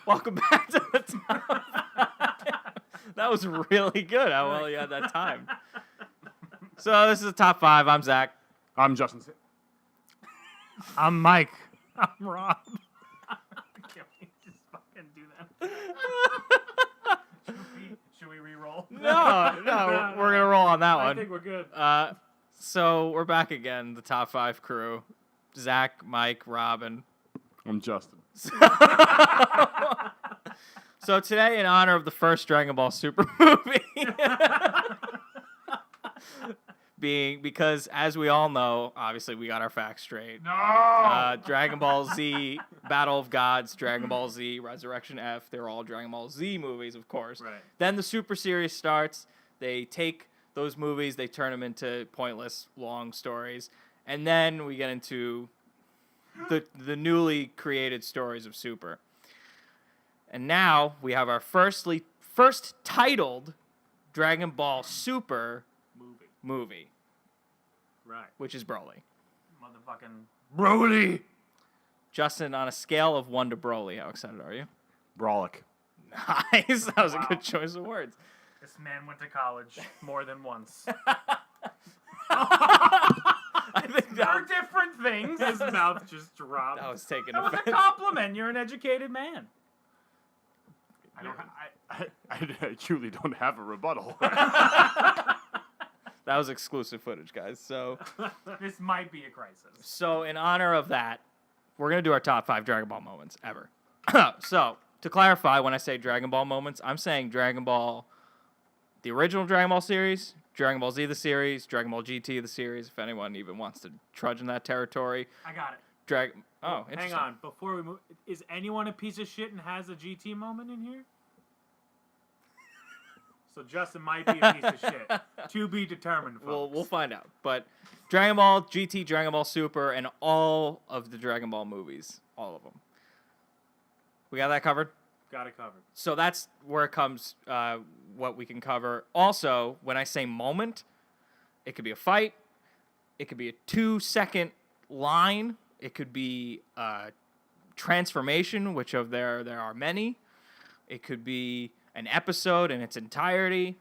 Welcome back to the top. That was really good. How well you had that time. So this is the top 5. I'm Zach. I'm Justin. I'm Mike. I'm Rob. Can we just fucking do that? Should we re-roll? No, we're gonna roll on that one. I think we're good. So we're back again. The top 5 crew: Zach, Mike, Robin. I'm Justin. So today, in honor of the first Dragon Ball Super movie, because as we all know, obviously we got our facts straight. No! Dragon Ball Z, Battle of Gods, Dragon Ball Z, Resurrection F, they're all Dragon Ball Z movies, of course. Right. Then the Super Series starts. They take those movies, they turn them into pointless, long stories. And then we get into the newly created stories of Super. And now we have our first titled Dragon Ball Super movie. Right. Which is Broly. Motherfucking... Broly. Justin, on a scale of 1 to Broly, how excited are you? Brolic. Nice. That was Wow. a good choice of words. This man went to college more than once. I think They're different things. His mouth just dropped. that was taken That was a offense. compliment. You're an educated man. I truly don't have a rebuttal. That was exclusive footage, guys. So This might be a crisis. in honor of that, we're going to do our top 5 Dragon Ball moments ever. So, to clarify, when I say Dragon Ball moments, I'm saying Dragon Ball, the original Dragon Ball series, Dragon Ball Z the series, Dragon Ball GT the series, if anyone even wants to trudge in that territory. I got it. Oh, interesting. Hang on. Before we move, is anyone a piece of shit and has a GT moment in here? So Justin might be a piece of shit. To be determined, folks. We'll find out. But Dragon Ball GT, Dragon Ball Super, and all of the Dragon Ball movies. All of them. We got that covered? Got it covered. So that's where it comes, what we can cover. Also, when I say moment, it could be a fight. It could be a 2-second line. It could be a transformation, which there are many. It could be an episode in its entirety.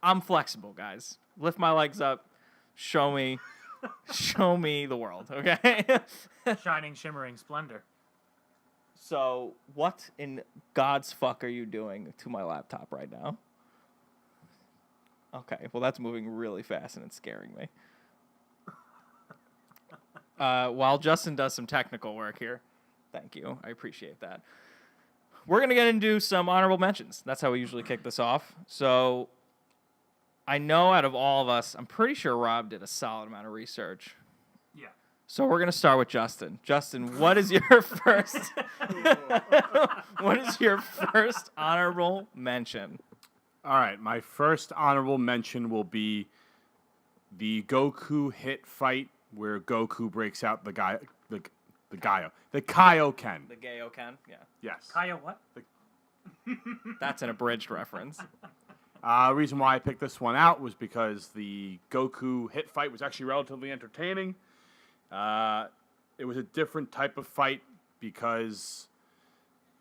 I'm flexible, guys. Lift my legs up. Show me the world, okay? Shining, shimmering splendor. So, what in God's fuck are you doing to my laptop right now? Okay, well, that's moving really fast and it's scaring me. While Justin does some technical work here, thank you. I appreciate that. We're going to get into some honorable mentions. That's how we usually kick this off. So, I know out of all of us, I'm pretty sure Rob did a solid amount of research. Yeah. So we're gonna start with Justin. Justin, what is your first? What is your first honorable mention? All right, my first honorable mention will be the Goku hit fight where Goku breaks out the Kaioken. The Gaioken, yeah. Yes. Kaya what? That's an abridged reference. Reason why I picked this one out was because the Goku hit fight was actually relatively entertaining. It was a different type of fight because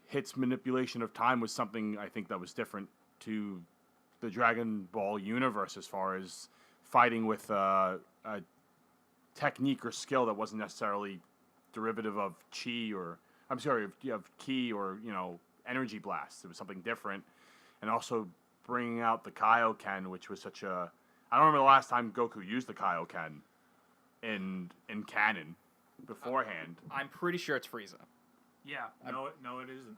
Hit's manipulation of time was something I think that was different to the Dragon Ball universe as far as fighting with a technique or skill that wasn't necessarily derivative of chi or of ki or energy blast. It was something different, and also bringing out the Kaioken, which was such a I don't remember the last time Goku used the Kaioken in canon beforehand. I'm pretty sure it's Frieza. Yeah. No, it isn't.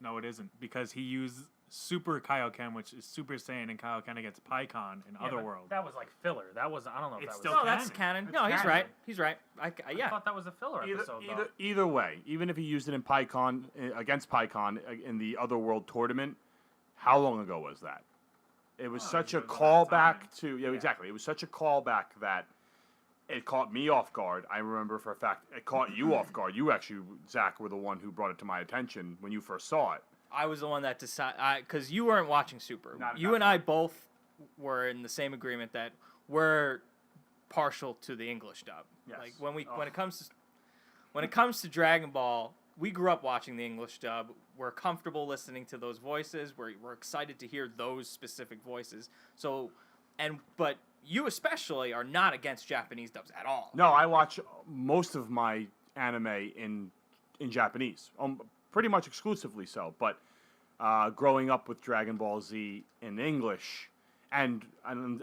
No, it isn't. Because he used Super Kaioken, which is Super Saiyan and Kaioken against Pikkon in Otherworld. That was like filler. That was I don't know if It's that was still that's canon. No, he's right. He's right. I thought that was a filler episode. Either way, even if he used it in Pikkon against Pikkon in the Otherworld tournament, how long ago was that? It was such a callback to exactly. It was such a callback that it caught me off guard. I remember for a fact it caught you off guard. You actually, Zach, were the one who brought it to my attention when you first saw it. I was the one that decided, because you weren't watching Super. You and I both were in the same agreement that we're partial to the English dub. Yes. Like when it comes to Dragon Ball, we grew up watching the English dub. We're comfortable listening to those voices. We're excited to hear those specific voices. So, but you especially are not against Japanese dubs at all. No, I watch most of my anime in Japanese, pretty much exclusively so. But growing up with Dragon Ball Z in English, and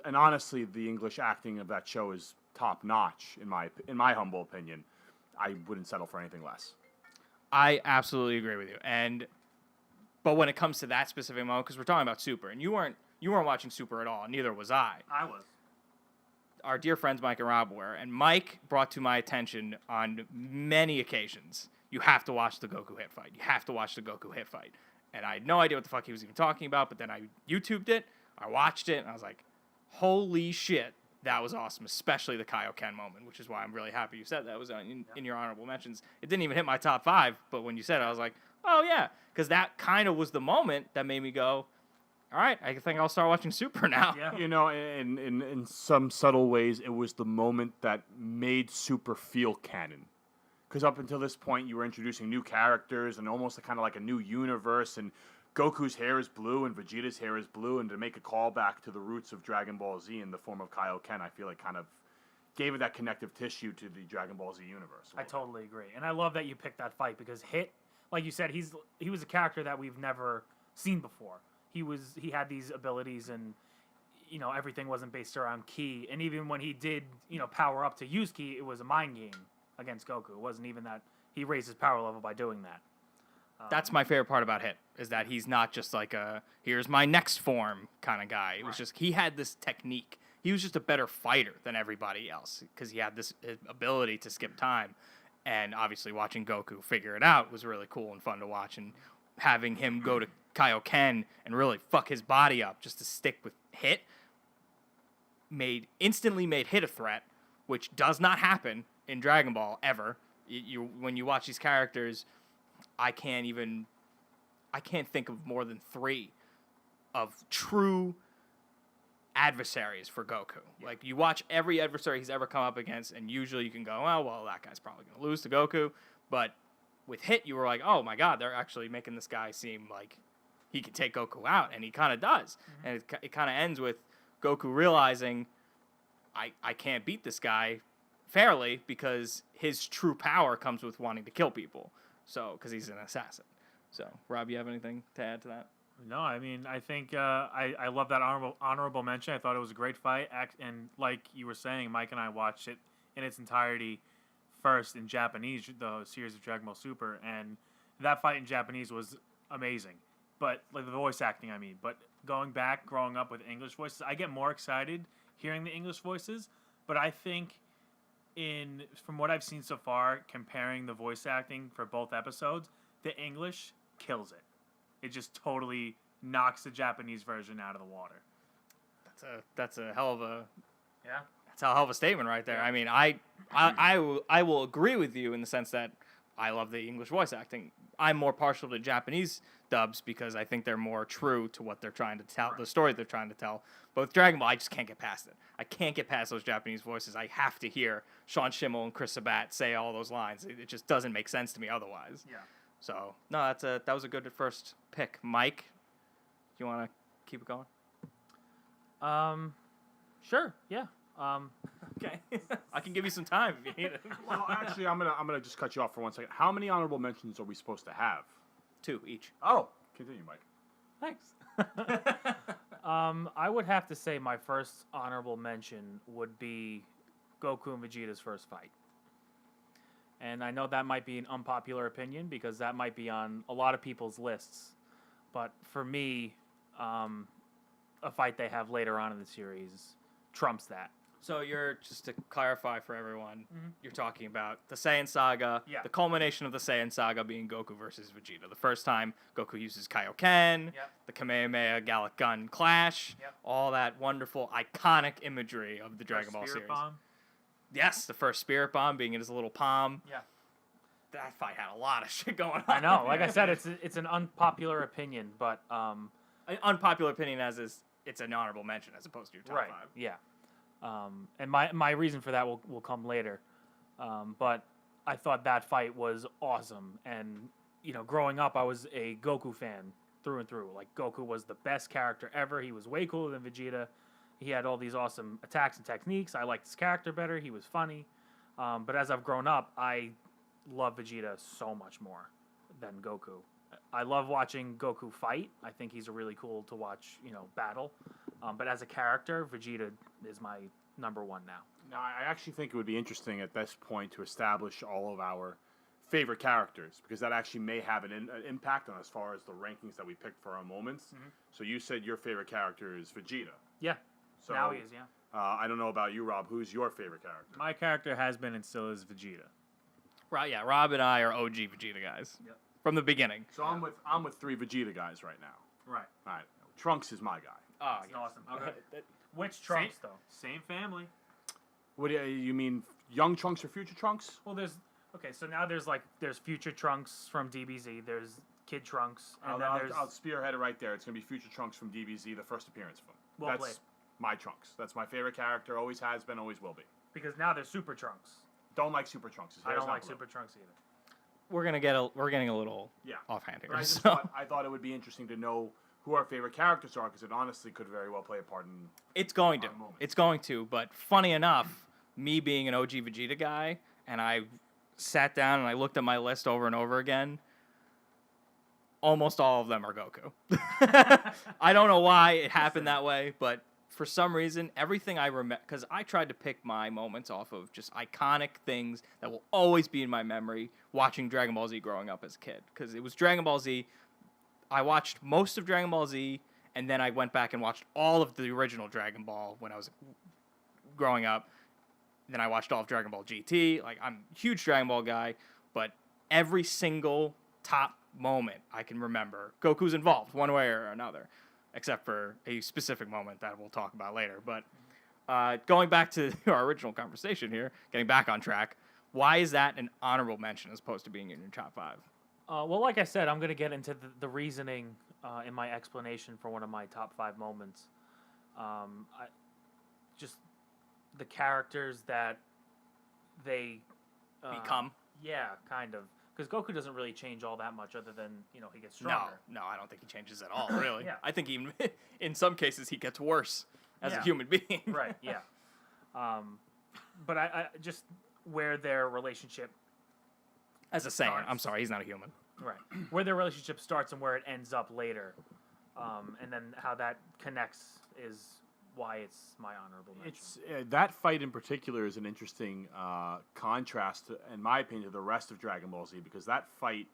honestly, the English acting of that show is top notch in my humble opinion. I wouldn't settle for anything less. I absolutely agree with you. But when it comes to that specific moment, because we're talking about Super, and you weren't watching Super at all, neither was I. I was. Our dear friends Mike and Rob were, and Mike brought to my attention on many occasions, you have to watch the Goku hit fight. You have to watch the Goku hit fight. And I had no idea what the fuck he was even talking about, but then I YouTubed it, I watched it, and I was like, holy shit, that was awesome, especially the Kaioken moment, which is why I'm really happy you said that was in your honorable mentions. It didn't even hit my top 5, but when you said it, I was like, oh yeah, because that kind of was the moment that made me go, all right, I think I'll start watching Super now. Yeah. You know, in some subtle ways, it was the moment that made Super feel canon. Because up until this point, you were introducing new characters and almost kind of like a new universe, and Goku's hair is blue and Vegeta's hair is blue, and to make a callback to the roots of Dragon Ball Z in the form of Kaioken, I feel like kind of gave it that connective tissue to the Dragon Ball Z universe. I totally agree, and I love that you picked that fight because Hit, like you said, he was a character that we've never seen before. He had these abilities, and you know everything wasn't based around ki, and even when he did power up to use ki, it was a mind game against Goku. It wasn't even that he raised his power level by doing that. That's my favorite part about Hit, is that he's not just like here's my next form kind of guy. It was just, he had this technique. He was just a better fighter than everybody else because he had this ability to skip time. And obviously watching Goku figure it out was really cool and fun to watch. And having him go to Kaioken and really fuck his body up just to stick with Hit instantly made Hit a threat, which does not happen in Dragon Ball ever. When you watch these characters, I can't think of more than 3 of true adversaries for Goku. Yeah. Like, you watch every adversary he's ever come up against, and usually you can go, oh, well, that guy's probably going to lose to Goku. But with Hit, you were like, oh, my God, they're actually making this guy seem like he can take Goku out, and he kind of does. Mm-hmm. And it kind of ends with Goku realizing, I can't beat this guy fairly because his true power comes with wanting to kill people. So, because he's an assassin. So, Rob, you have anything to add to that? No, I mean, I think I love that honorable mention. I thought it was a great fight. And like you were saying, Mike and I watched it in its entirety first in Japanese, the series of Dragon Ball Super. And that fight in Japanese was amazing. But, like, the voice acting, I mean. But growing up with English voices, I get more excited hearing the English voices. But I think from what I've seen so far, comparing the voice acting for both episodes, the English kills it. It just totally knocks the Japanese version out of the water. That's a hell of a yeah. That's a hell of a statement right there. Yeah. I mean, I will agree with you in the sense that I love the English voice acting. I'm more partial to Japanese dubs because I think they're more true to what they're trying to tell, the story they're trying to tell. But with Dragon Ball, I just can't get past it. I can't get past those Japanese voices. I have to hear Sean Schemmel and Chris Sabat say all those lines. It just doesn't make sense to me otherwise. Yeah. So, no, that was a good first pick. Mike, do you want to keep it going? Sure, yeah. Okay. I can give you some time if you need it. Well, actually, I'm gonna just cut you off for 1 second. How many honorable mentions are we supposed to have? 2 each. Oh, continue, Mike. Thanks. I would have to say my first honorable mention would be Goku and Vegeta's first fight. And I know that might be an unpopular opinion because that might be on a lot of people's lists. But for me, a fight they have later on in the series trumps that. So just to clarify for everyone, you're talking about the Saiyan Saga, the culmination of the Saiyan Saga being Goku versus Vegeta. The first time Goku uses Kaioken, the Kamehameha Gallic Gun clash, all that wonderful, iconic imagery of the Dragon Ball series. Bomb. Yes, the first Spirit Bomb being in his little palm. Yeah. That fight had a lot of shit going on. I know. Like I said, it's an unpopular opinion, but... An unpopular opinion it's an honorable mention as opposed to your top 5. Yeah. And my reason for that will come later. But I thought that fight was awesome. And, growing up, I was a Goku fan through and through. Like, Goku was the best character ever. He was way cooler than Vegeta. He had all these awesome attacks and techniques. I liked his character better. He was funny. But as I've grown up, I love Vegeta so much more than Goku. I love watching Goku fight. I think he's a really cool to watch, battle. But as a character, Vegeta is my number one now. Now, I actually think it would be interesting at this point to establish all of our favorite characters, because that actually may have an impact on as far as the rankings that we picked for our moments. Mm-hmm. So you said your favorite character is Vegeta. Yeah. So Now he is, yeah. I don't know about you, Rob. Who's your favorite character? My character has been and still is Vegeta. Right, yeah, Rob and I are OG Vegeta guys. Yep. From the beginning. So I'm with 3 Vegeta guys right now. Right. All right. Trunks is my guy. Oh, That's awesome. Okay. Which Trunks, though? Same family. What do you mean? Young Trunks or future Trunks? Well, so now there's future Trunks from DBZ. There's Kid Trunks, and then there's I'll spearhead it right there. It's gonna be future Trunks from DBZ, the first appearance of him. Well That's played. my Trunks. That's my favorite character. Always has been. Always will be. because now there's Super Trunks. Don't like Super Trunks. His I hair's don't not like blue. Super Trunks either. We're getting a little Yeah. offhand here. But I just so. thought it would be interesting to know who our favorite characters are, because it honestly could very well play a part in. It's going to. Our moment. It's going to. But funny enough, me being an OG Vegeta guy, and I sat down and I looked at my list over and over again, almost all of them are Goku. I don't know why it happened that way, but for some reason, everything I remember, because I tried to pick my moments off of just iconic things that will always be in my memory watching Dragon Ball Z growing up as a kid. Because it was Dragon Ball Z. I watched most of Dragon Ball Z, and then I went back and watched all of the original Dragon Ball when I was growing up. Then I watched all of Dragon Ball GT. Like, I'm a huge Dragon Ball guy, but every single top moment I can remember, Goku's involved one way or another, except for a specific moment that we'll talk about later. But going back to our original conversation here, getting back on track, why is that an honorable mention as opposed to being in your top 5? Well, like I said, I'm going to get into the reasoning in my explanation for one of my top 5 moments. Just the characters that they Become? Yeah, kind of. Because Goku doesn't really change all that much, other than he gets stronger. No, I don't think he changes at all, really. Yeah. I think even in some cases he gets worse as a Yeah. human being. Right. Yeah. But I just where their relationship As a Saiyan. Starts. I'm sorry, he's not a human. Right. Where their relationship starts and where it ends up later. And then how that connects is why it's my honorable mention. It's that fight in particular is an interesting contrast, in my opinion, to the rest of Dragon Ball Z, because that fight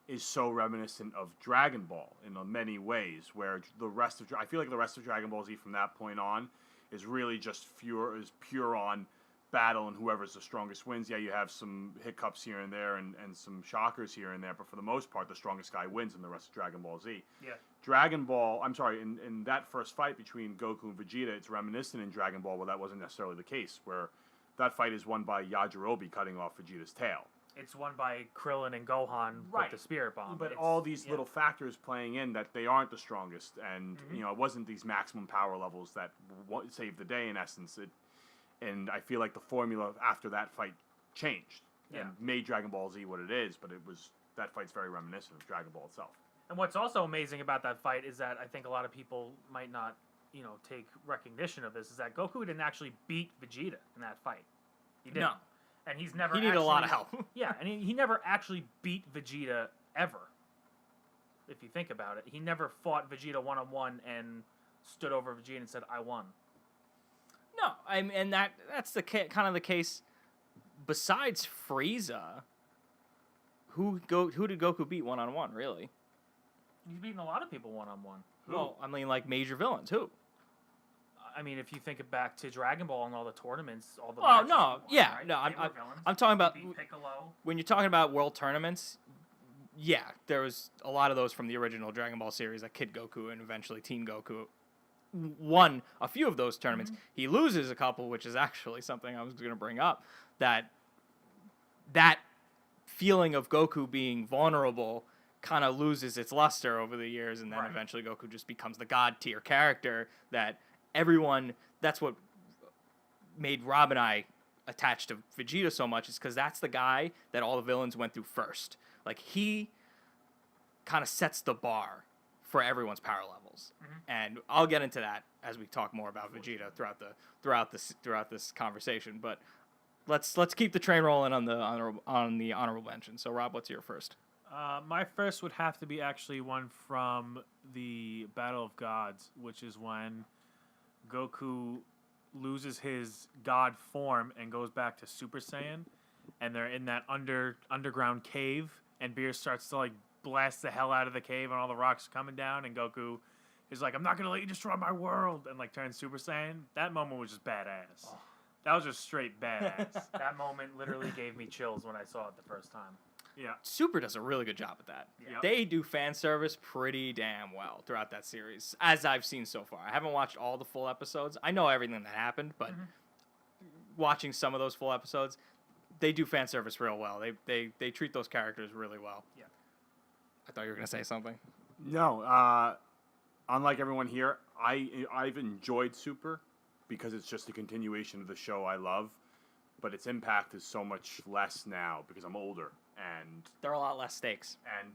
is so reminiscent of Dragon Ball in many ways. Where I feel like the rest of Dragon Ball Z from that point on is really just pure on battle, and whoever's the strongest wins. Yeah, you have some hiccups here and there and some shockers here and there, but for the most part, the strongest guy wins in the rest of Dragon Ball Z. Yeah. In that first fight between Goku and Vegeta, it's reminiscent in Dragon Ball, where that wasn't necessarily the case, where that fight is won by Yajirobe cutting off Vegeta's tail. It's won by Krillin and Gohan Right. with the Spirit Bomb. But It's- all these yeah. little factors playing in that they aren't the strongest, and it wasn't these maximum power levels that saved the day in essence. And I feel like the formula after that fight changed and made Dragon Ball Z what it is, but that fight's very reminiscent of Dragon Ball itself. And what's also amazing about that fight is that I think a lot of people might not, take recognition of this, is that Goku didn't actually beat Vegeta in that fight. He didn't. No. And he's never He needed a lot of help. Yeah, and he never actually beat Vegeta ever. If you think about it. He never fought Vegeta one-on-one and stood over Vegeta and said, I won. No, and that's kind of the case. Besides Frieza, who did Goku beat 1-on-1, really? He's beaten a lot of people one-on-one. Well, I mean, like major villains. Who? I mean, if you think back to Dragon Ball and all the tournaments, all the Oh, matches no, he won, yeah, right? no, They were villains. I'm talking about He beat Piccolo. when you're talking about world tournaments. Yeah, there was a lot of those from the original Dragon Ball series, like Kid Goku and eventually Teen Goku. Won a few of those tournaments. He loses a couple, which is actually something I was going to bring up. That feeling of Goku being vulnerable kind of loses its luster over the years, and then Right. eventually Goku just becomes the god tier character that everyone. That's what made Rob and I attached to Vegeta so much is because that's the guy that all the villains went through first. Like, he kind of sets the bar for everyone's power levels, and I'll get into that as we talk more about Vegeta throughout this conversation. But let's keep the train rolling on the honorable mention. So, Rob, what's your first? My first would have to be actually one from the Battle of Gods, which is when Goku loses his god form and goes back to Super Saiyan, and they're in that underground cave, and Beerus starts to like blast the hell out of the cave, and all the rocks are coming down, and Goku is like, "I'm not gonna let you destroy my world," and like turns Super Saiyan. That moment was just badass. Oh. That was just straight badass. That moment literally gave me chills when I saw it the first time. Yeah. Super does a really good job at that. Yep. They do fan service pretty damn well throughout that series, as I've seen so far. I haven't watched all the full episodes. I know everything that happened, but watching some of those full episodes, they do fan service real well. They treat those characters really well. Yeah. I thought you were going to say something. No, unlike everyone here, I've enjoyed Super because it's just a continuation of the show I love, but its impact is so much less now because I'm older. And there are a lot less stakes. And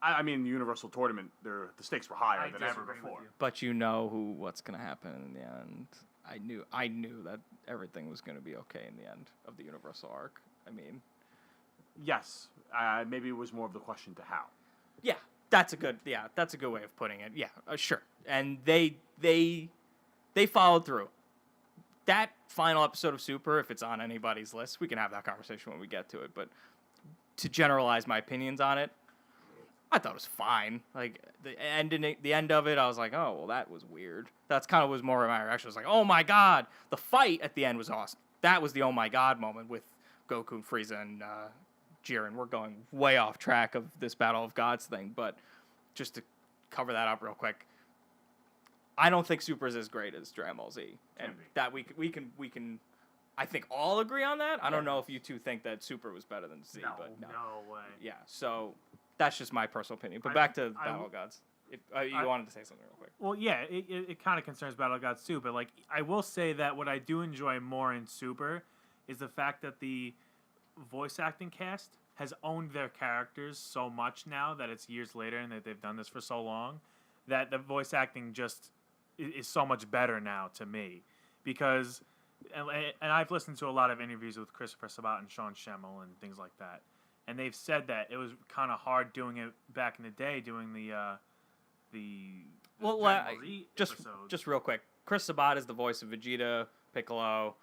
I mean, the Universal Tournament, the stakes were higher than ever before. But you know what's gonna happen in the end. I knew that everything was gonna be okay in the end of the Universal arc. I mean, yes, maybe it was more of the question to how. Yeah, that's a good way of putting it. Yeah, sure. And they followed through. That final episode of Super, if it's on anybody's list, we can have that conversation when we get to it. But to generalize my opinions on it, I thought it was fine. Like, the end of it, I was like, oh, well, that was weird. That's kind of was more of my reaction. I was like, oh my god, the fight at the end was awesome. That was the oh my god moment with Goku and Frieza and Jiren. We're going way off track of this Battle of Gods thing, but just to cover that up real quick, I don't think Super is as great as Dragon Ball Z, and that we can I think all agree on that. I don't know if you two think that Super was better than Z, but no way. Yeah, so that's just my personal opinion. But back to Battle of Gods. If you wanted to say something real quick. Well, yeah, it kind of concerns Battle of Gods too, but like I will say that what I do enjoy more in Super is the fact that the voice acting cast has owned their characters so much now that it's years later and that they've done this for so long that the voice acting just is so much better now to me because and I've listened to a lot of interviews with Christopher Sabat and Sean Schemmel and things like that, and they've said that it was kind of hard doing it back in the day, doing just real quick. Chris Sabat is the voice of Vegeta, Piccolo,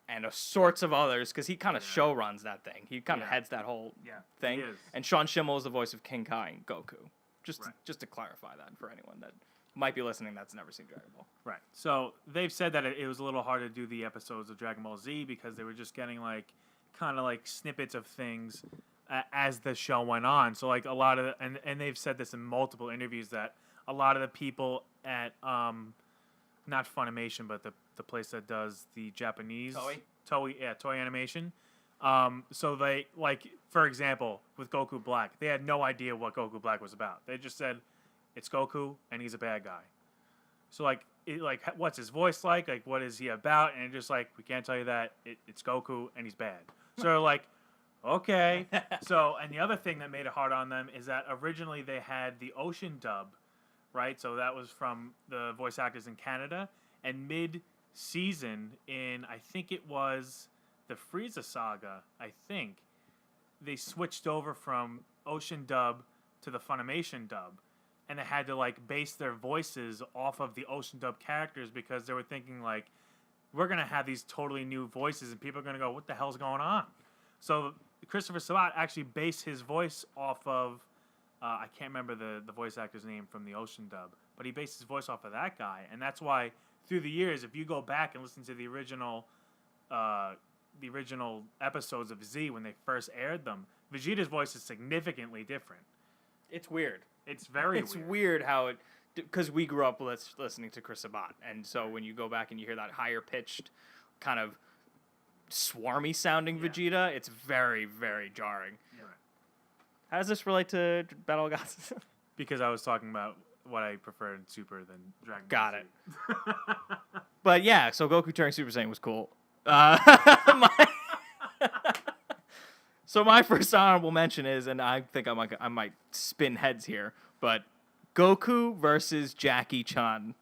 and sorts of others because he kind of show runs that thing. He kind of heads that whole thing. And Sean Schemmel is the voice of King Kai and Goku. Just to clarify that for anyone that might be listening that's never seen Dragon Ball. Right. So they've said that it was a little hard to do the episodes of Dragon Ball Z because they were just getting like kind of like snippets of things as the show went on. So like a lot of and they've said this in multiple interviews that a lot of the people at not Funimation but the place that does the Japanese Toei Animation. So they like for example with Goku Black, they had no idea what Goku Black was about. They just said it's Goku and he's a bad guy. So like what's his voice like? Like what is he about? And just like we can't tell you that it's Goku and he's bad. So like okay. So and the other thing that made it hard on them is that originally they had the Ocean dub, right? So that was from the voice actors in Canada, and mid-season in I think it was the Frieza saga, I think they switched over from Ocean dub to the Funimation dub, and they had to like base their voices off of the Ocean dub characters because they were thinking like we're gonna have these totally new voices and people are gonna go, what the hell's going on? So Christopher Sabat actually based his voice off of I can't remember the voice actor's name from the Ocean dub, but he based his voice off of that guy, and that's why through the years, if you go back and listen to the original episodes of Z when they first aired them, Vegeta's voice is significantly different. It's weird. It's very It's weird how it... Because we grew up listening to Chris Sabat, and so when you go back and you hear that higher-pitched, kind of swarmy-sounding Vegeta, it's very, very jarring. Yeah. How does this relate to Battle of Gods? Because I was talking about what I preferred in Super than Dragon Ball Got Z. it. But yeah, so Goku turning Super Saiyan was cool. My so my first honorable mention is, and I think I might spin heads here, but Goku versus Jackie Chan.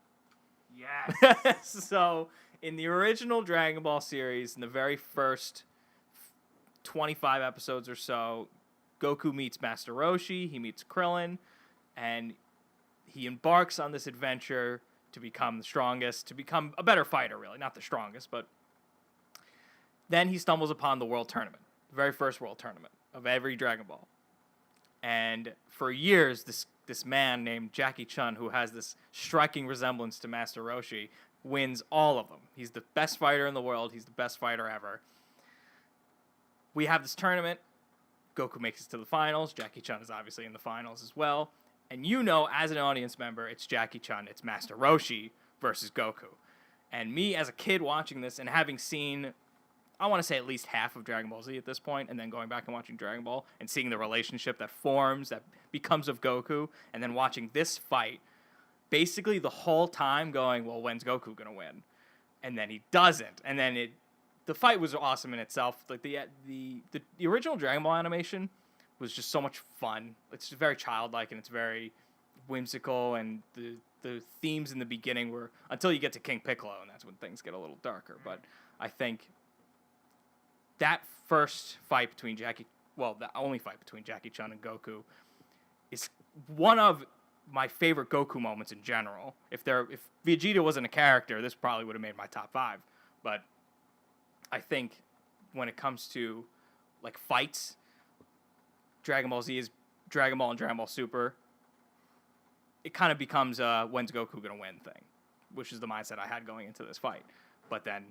Yes. So in the original Dragon Ball series, in the very first 25 episodes or so, Goku meets Master Roshi, he meets Krillin, and he embarks on this adventure to become the strongest, to become a better fighter, really. Not the strongest, but then he stumbles upon the world tournament, the very first world tournament of every Dragon Ball. And for years, this man named Jackie Chun, who has this striking resemblance to Master Roshi, wins all of them. He's the best fighter in the world. He's the best fighter ever. We have this tournament. Goku makes it to the finals. Jackie Chun is obviously in the finals as well. And you know, as an audience member, it's Jackie Chun, it's Master Roshi versus Goku. And me, as a kid watching this and having seen, I want to say at least half of Dragon Ball Z at this point, and then going back and watching Dragon Ball and seeing the relationship that forms, that becomes of Goku, and then watching this fight, basically the whole time going, well, when's Goku going to win? And then he doesn't. And then the fight was awesome in itself. Like the original Dragon Ball animation was just so much fun. It's very childlike and it's very whimsical, and the themes in the beginning were, until you get to King Piccolo, and that's when things get a little darker. But I think that first fight between the only fight between Jackie Chun and Goku is one of my favorite Goku moments in general. If Vegeta wasn't a character, this probably would have made my top 5. But I think when it comes to like fights, Dragon Ball Z is Dragon Ball and Dragon Ball Super. It kind of becomes when's Goku gonna win thing, which is the mindset I had going into this fight. But then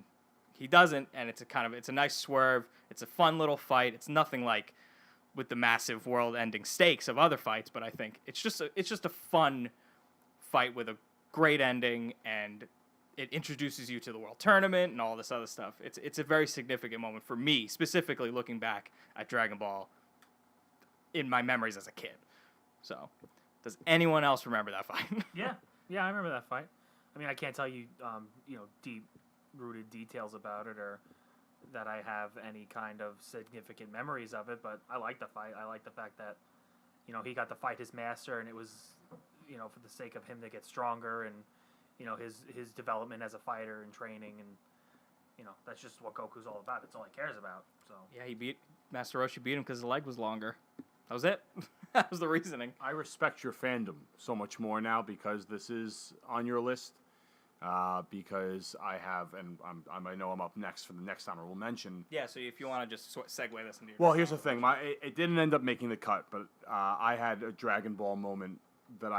he doesn't, and it's a nice swerve. It's a fun little fight. It's nothing like with the massive world-ending stakes of other fights, but I think it's just a fun fight with a great ending, and it introduces you to the world tournament and all this other stuff. It's a very significant moment for me, specifically looking back at Dragon Ball in my memories as a kid. So, does anyone else remember that fight? Yeah, I remember that fight. I mean, I can't tell you, deep-rooted details about it, or that I have any kind of significant memories of it, but I like the fight. I like the fact that, he got to fight his master, and it was, for the sake of him to get stronger, and, his development as a fighter and training, and, that's just what Goku's all about. That's all he cares about. So Yeah, Master Roshi beat him because his leg was longer. That was it. That was the reasoning. I respect your fandom so much more now because this is on your list. Because I have, and I know I'm up next for the next honorable mention. Yeah, so if you want to just segue this into your... Well, here's the thing. It didn't end up making the cut, but I had a Dragon Ball moment that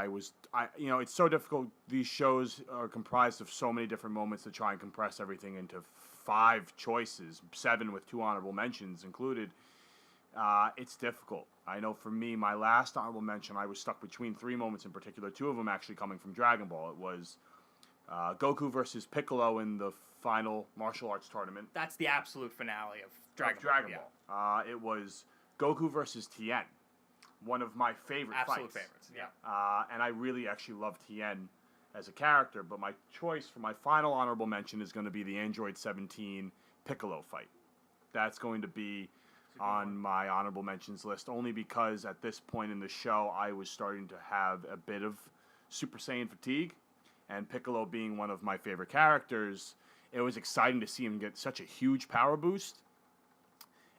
it's so difficult. These shows are comprised of so many different moments to try and compress everything into 5 choices, 7 with 2 honorable mentions included. It's difficult. I know for me, my last honorable mention, I was stuck between 3 moments in particular, 2 of them actually coming from Dragon Ball. It was Goku versus Piccolo in the final martial arts tournament. That's the absolute finale of Dragon Ball. It was Goku versus Tien, one of my favorite absolute fights. Favorites, yeah. And I really actually love Tien as a character, but my choice for my final honorable mention is going to be the Android 17 Piccolo fight. That's going to be on my honorable mentions list, only because at this point in the show, I was starting to have a bit of Super Saiyan fatigue, and Piccolo being one of my favorite characters, it was exciting to see him get such a huge power boost.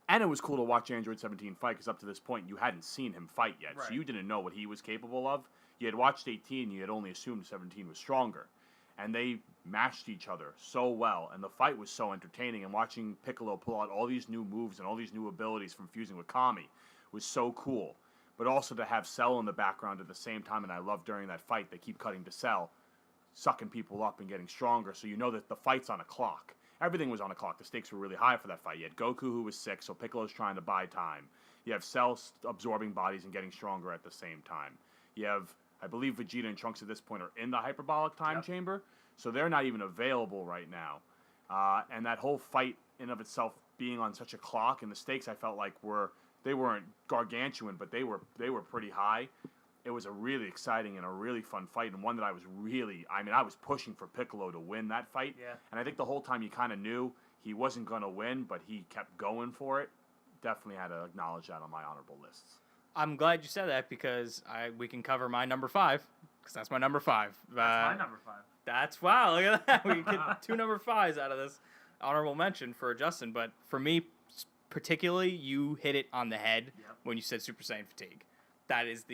And it was cool to watch Android 17 fight, because up to this point, you hadn't seen him fight yet, right. So you didn't know what he was capable of. You had watched 18, you had only assumed 17 was stronger. And they matched each other so well, and the fight was so entertaining, and watching Piccolo pull out all these new moves and all these new abilities from fusing with Kami was so cool. But also to have Cell in the background at the same time, and I love during that fight, they keep cutting to Cell, sucking people up and getting stronger, so you know that the fight's on a clock. Everything was on a clock. The stakes were really high for that fight. You had Goku, who was sick, so Piccolo's trying to buy time. You have Cell absorbing bodies and getting stronger at the same time. You have, I believe, Vegeta and Trunks at this point are in the hyperbolic time chamber, so they're not even available right now. And that whole fight in of itself being on such a clock, and the stakes I felt like they weren't gargantuan, but they were pretty high. It was a really exciting and a really fun fight, and one that I was pushing for Piccolo to win that fight. Yeah. And I think the whole time you kind of knew he wasn't going to win, but he kept going for it. Definitely had to acknowledge that on my honorable lists. I'm glad you said that because we can cover my number 5 because that's my number 5. That's my number 5. That's wow! Look at that. We get 2 number 5s out of this honorable mention for Justin. But for me, particularly, you hit it on the head when you said Super Saiyan fatigue. That is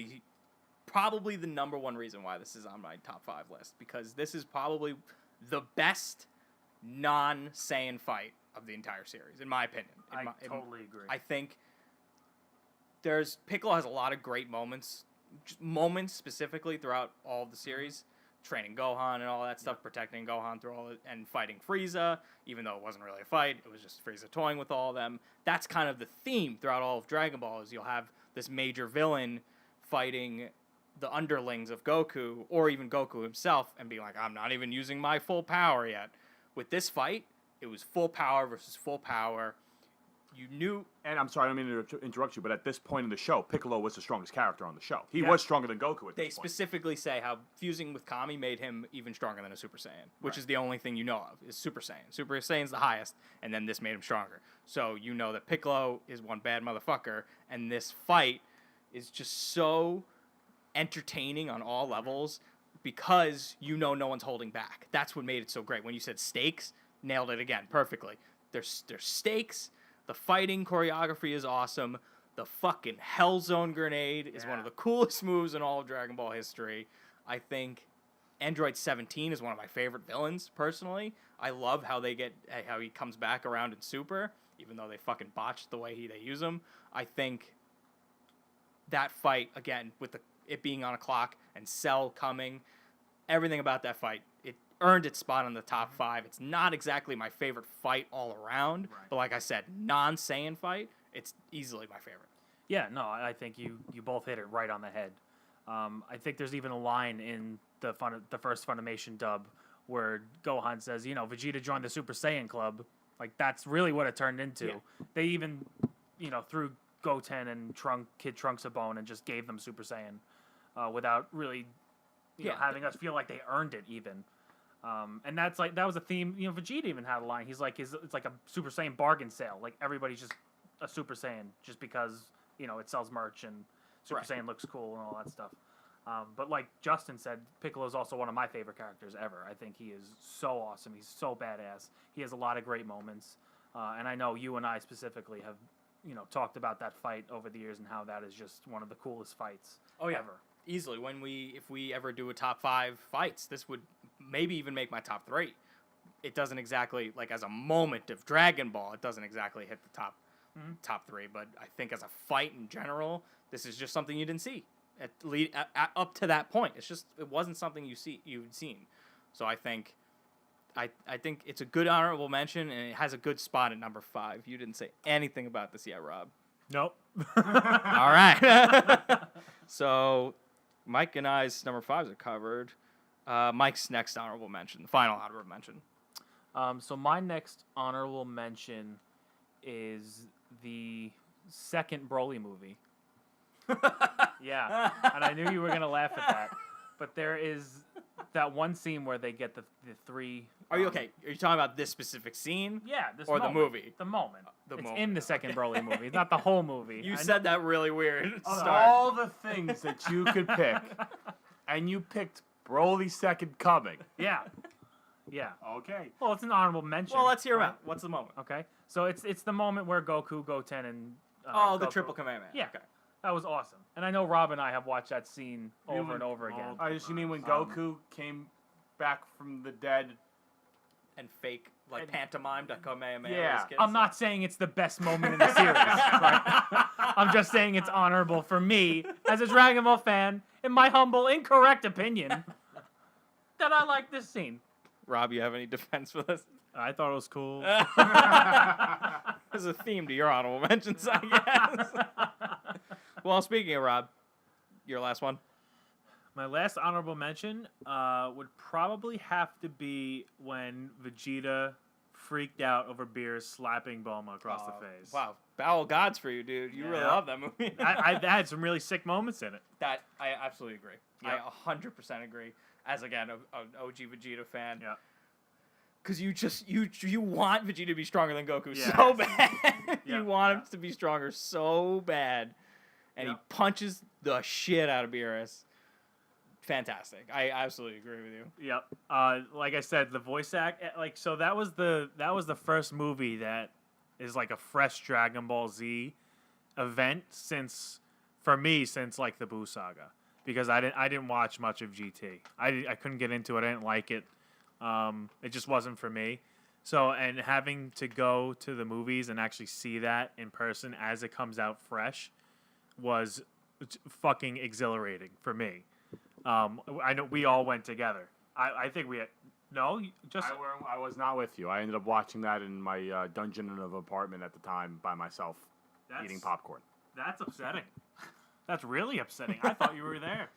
probably the number one reason why this is on my top 5 list because this is probably the best non-Saiyan fight of the entire series, in my opinion. I totally agree. I think Piccolo has a lot of great moments specifically throughout all of the series, training Gohan and all that stuff, protecting Gohan through all it, and fighting Frieza, even though it wasn't really a fight, it was just Frieza toying with all of them. That's kind of the theme throughout all of Dragon Ball is you'll have this major villain fighting the underlings of Goku, or even Goku himself, and be like, I'm not even using my full power yet. With this fight, it was full power versus full power. You knew... And I'm sorry, I don't mean to interrupt you, but at this point in the show, Piccolo was the strongest character on the show. He was stronger than Goku at this point. They specifically say how fusing with Kami made him even stronger than a Super Saiyan, which is the only thing you know of, is Super Saiyan. Super Saiyan's the highest, and then this made him stronger. So you know that Piccolo is one bad motherfucker, and this fight is just so entertaining on all levels because you know no one's holding back. That's what made it so great. When you said stakes, nailed it again perfectly. There's stakes. The fighting choreography is awesome. The fucking Hell Zone grenade is one of the coolest moves in all of Dragon Ball history. I think Android 17 is one of my favorite villains, personally. I love how he comes back around in Super, even though they fucking botched the way they use him. I think that fight, again, with it being on a clock and Cell coming, everything about that fight, it earned its spot on the top 5. It's not exactly my favorite fight all around, but like I said, non-Saiyan fight, it's easily my favorite. Yeah, no, I think you both hit it right on the head. I think there's even a line in the first Funimation dub where Gohan says, Vegeta joined the Super Saiyan Club. Like, that's really what it turned into. Yeah. They even, threw Goten and Kid Trunks a bone and just gave them Super Saiyan without really having us feel like they earned it even. And that was a theme. Vegeta even had a line. He's like, it's like a Super Saiyan bargain sale. Like, everybody's just a Super Saiyan just because, it sells merch and Super Saiyan looks cool and all that stuff. But like Justin said, Piccolo's also one of my favorite characters ever. I think he is so awesome. He's so badass. He has a lot of great moments. And I know you and I specifically have, talked about that fight over the years and how that is just one of the coolest fights ever. Easily. If we ever do a top 5 fights, this would maybe even make my top 3. It doesn't exactly, like, as a moment of Dragon Ball, it doesn't exactly hit the top 3. But I think as a fight in general, this is just something you didn't see up to that point. It wasn't something you'd seen. So I think it's a good honorable mention, and it has a good spot at number 5. You didn't say anything about this yet, Rob. Nope. All right. So Mike and I's number 5s are covered. Mike's next honorable mention, the final honorable mention. So my next honorable mention is the second Broly movie. Yeah, and I knew you were gonna laugh at that, but there is that one scene where they get the 3. Are you okay? Are you talking about this specific scene? Yeah, this or moment, the movie. The moment. The it's moment. in the second Broly movie. It's not the whole movie. You said that really weird. Of all the things that you could pick, and you picked Broly's second coming. Yeah. Yeah. Okay. Well, it's an honorable mention. Well, let's hear it. What's the moment? Okay. So it's the moment where Goku, Goten, and the Goku. triple commandment. Yeah. Okay. That was awesome. And I know Rob and I have watched that scene over and over again. You mean when Goku came back from the dead and fake, like, pantomimed a Kamehameha? Yeah. I'm not saying it's the best moment in the series. Right? I'm just saying it's honorable for me as a Dragon Ball fan, in my humble, incorrect opinion, that I like this scene. Rob, you have any defense for this? I thought it was cool. There's a theme to your honorable mentions, I guess. Well, speaking of Rob, your last one? My last honorable mention would probably have to be when Vegeta freaked out over Beerus slapping Bulma across the face. Wow. Battle of Gods for you, dude. You really love that movie. I had some really sick moments in it. That I absolutely agree. Yep. I 100% agree. As, again, an OG Vegeta fan. Yeah. because you want Vegeta to be stronger than Goku Yes. so bad. Yeah, You want him yeah. to be stronger so bad, and he Yeah. punches the shit out of Beerus. Fantastic. I absolutely agree with you. Yep. Like I said, the voice act, so that was the first movie that is like a fresh Dragon Ball Z event since like the Buu saga, because I didn't watch much of GT. I couldn't get into it. I didn't like it. It just wasn't for me. So, and having to go to the movies and actually see that in person as it comes out fresh was fucking exhilarating for me. I know we all went together. I think we had, no, just I was not with you. I ended up watching that in my dungeon of an apartment at the time by myself, eating popcorn. That's upsetting. That's really upsetting. I thought you were there.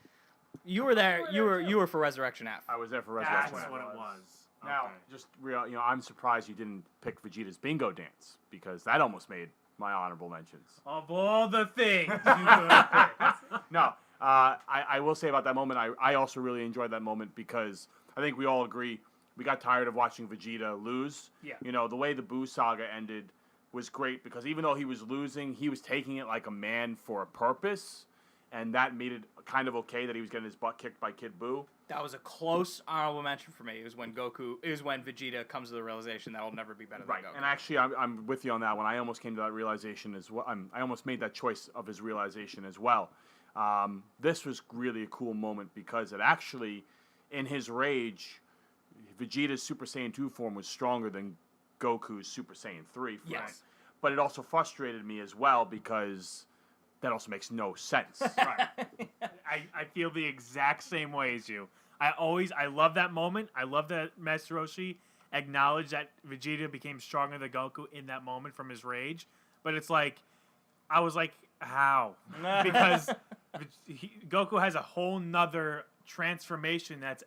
You were there. You were for Resurrection F. I was there for That's Resurrection. what it was. Now, Okay. just real, I'm surprised you didn't pick Vegeta's bingo dance because that almost made my honorable mentions. Of all the things you could have picked. No, I will say about that moment, I also really enjoyed that moment because I think we all agree we got tired of watching Vegeta lose. Yeah. The way the Buu saga ended was great because even though he was losing, he was taking it like a man for a purpose, and that made it kind of okay that he was getting his butt kicked by Kid Buu. That was a close honorable mention for me. It was when Vegeta comes to the realization that I'll never be better than Goku. And actually, I'm with you on that one. I almost came to that realization as well. I almost made that choice of his realization as well. This was really a cool moment because it actually, in his rage, Vegeta's Super Saiyan 2 form was stronger than Goku's Super Saiyan 3 form. Yes. But it also frustrated me as well because that also makes no sense. Right. I feel the exact same way as you. I love that moment. I love that Master Roshi acknowledged that Vegeta became stronger than Goku in that moment from his rage. But it's like, I was like, how? Because Goku has a whole nother transformation that's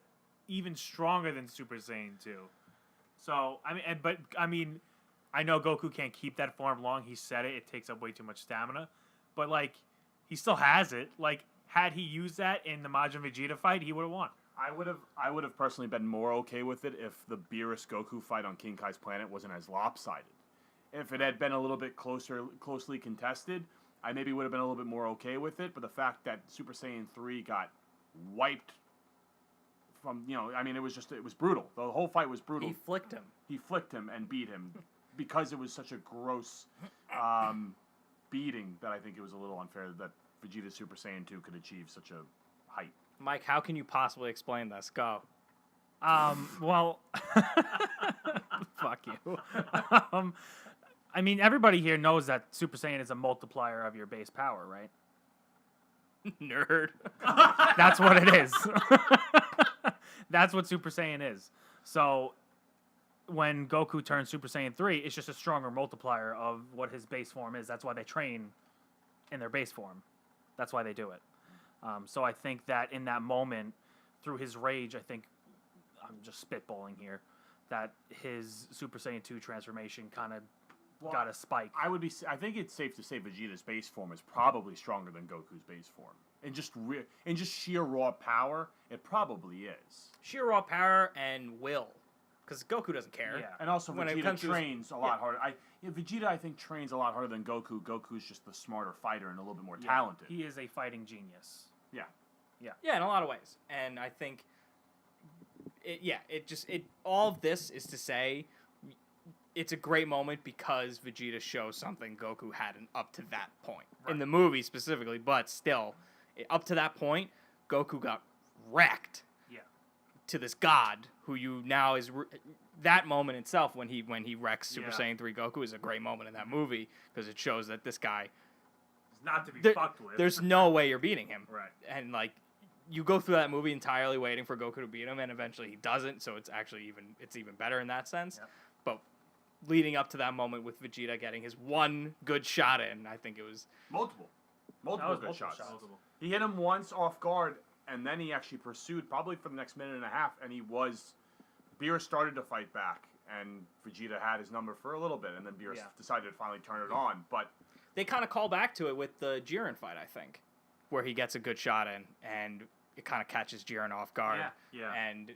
even stronger than Super Saiyan 2. So, I mean, I know Goku can't keep that form long. He said it. It takes up way too much stamina. But, like, he still has it. Like, had he used that in the Majin Vegeta fight, he would have won. I would have personally been more okay with it if the Beerus Goku fight on King Kai's planet wasn't as lopsided. If it had been a little bit closely contested, I maybe would have been a little bit more okay with it. But the fact that Super Saiyan 3 got wiped from, it was brutal. The whole fight was brutal. He flicked him. He flicked him and beat him because it was such a gross beating that I think it was a little unfair that Vegeta Super Saiyan 2 could achieve such a height. Mike, how can you possibly explain this? Go. Well, fuck you. I mean, everybody here knows that Super Saiyan is a multiplier of your base power, right? Nerd. That's what it is. That's what Super Saiyan is. So when Goku turns Super Saiyan 3, it's just a stronger multiplier of what his base form is. That's why they train in their base form. That's why they do it. So I think that in that moment, through his rage, I think, I'm just spitballing here, that his Super Saiyan 2 transformation kind of got a spike. I think it's safe to say Vegeta's base form is probably stronger than Goku's base form. In just sheer raw power, it probably is. Sheer raw power and will. Because Goku doesn't care. Yeah. And also, When it Vegeta comes to his- trains a lot harder. Vegeta, I think, trains a lot harder than Goku. Goku's just the smarter fighter and a little bit more talented. He is a fighting genius. Yeah. Yeah, in a lot of ways. And I think, all of this is to say, it's a great moment because Vegeta shows something Goku hadn't up to that point. In the movie specifically, but still, up to that point, Goku got wrecked. Yeah. To this god who you now is that moment itself when he wrecks Super Yeah. Saiyan 3 Goku is a great moment in that movie because it shows that this guy It's not to be there- fucked with. there's no way you're beating him. Right. And like you go through that movie entirely waiting for Goku to beat him and eventually he doesn't, so it's actually even better in that sense. Yep. But leading up to that moment with Vegeta getting his one good shot in, I think it was Multiple That was good multiple shots. Multiple. He hit him once off guard, and then he actually pursued probably for the next minute and a half, and Beerus started to fight back, and Vegeta had his number for a little bit, and then Beerus decided to finally turn it on. But they kind of call back to it with the Jiren fight, I think, where he gets a good shot in and it kind of catches Jiren off guard. Yeah. And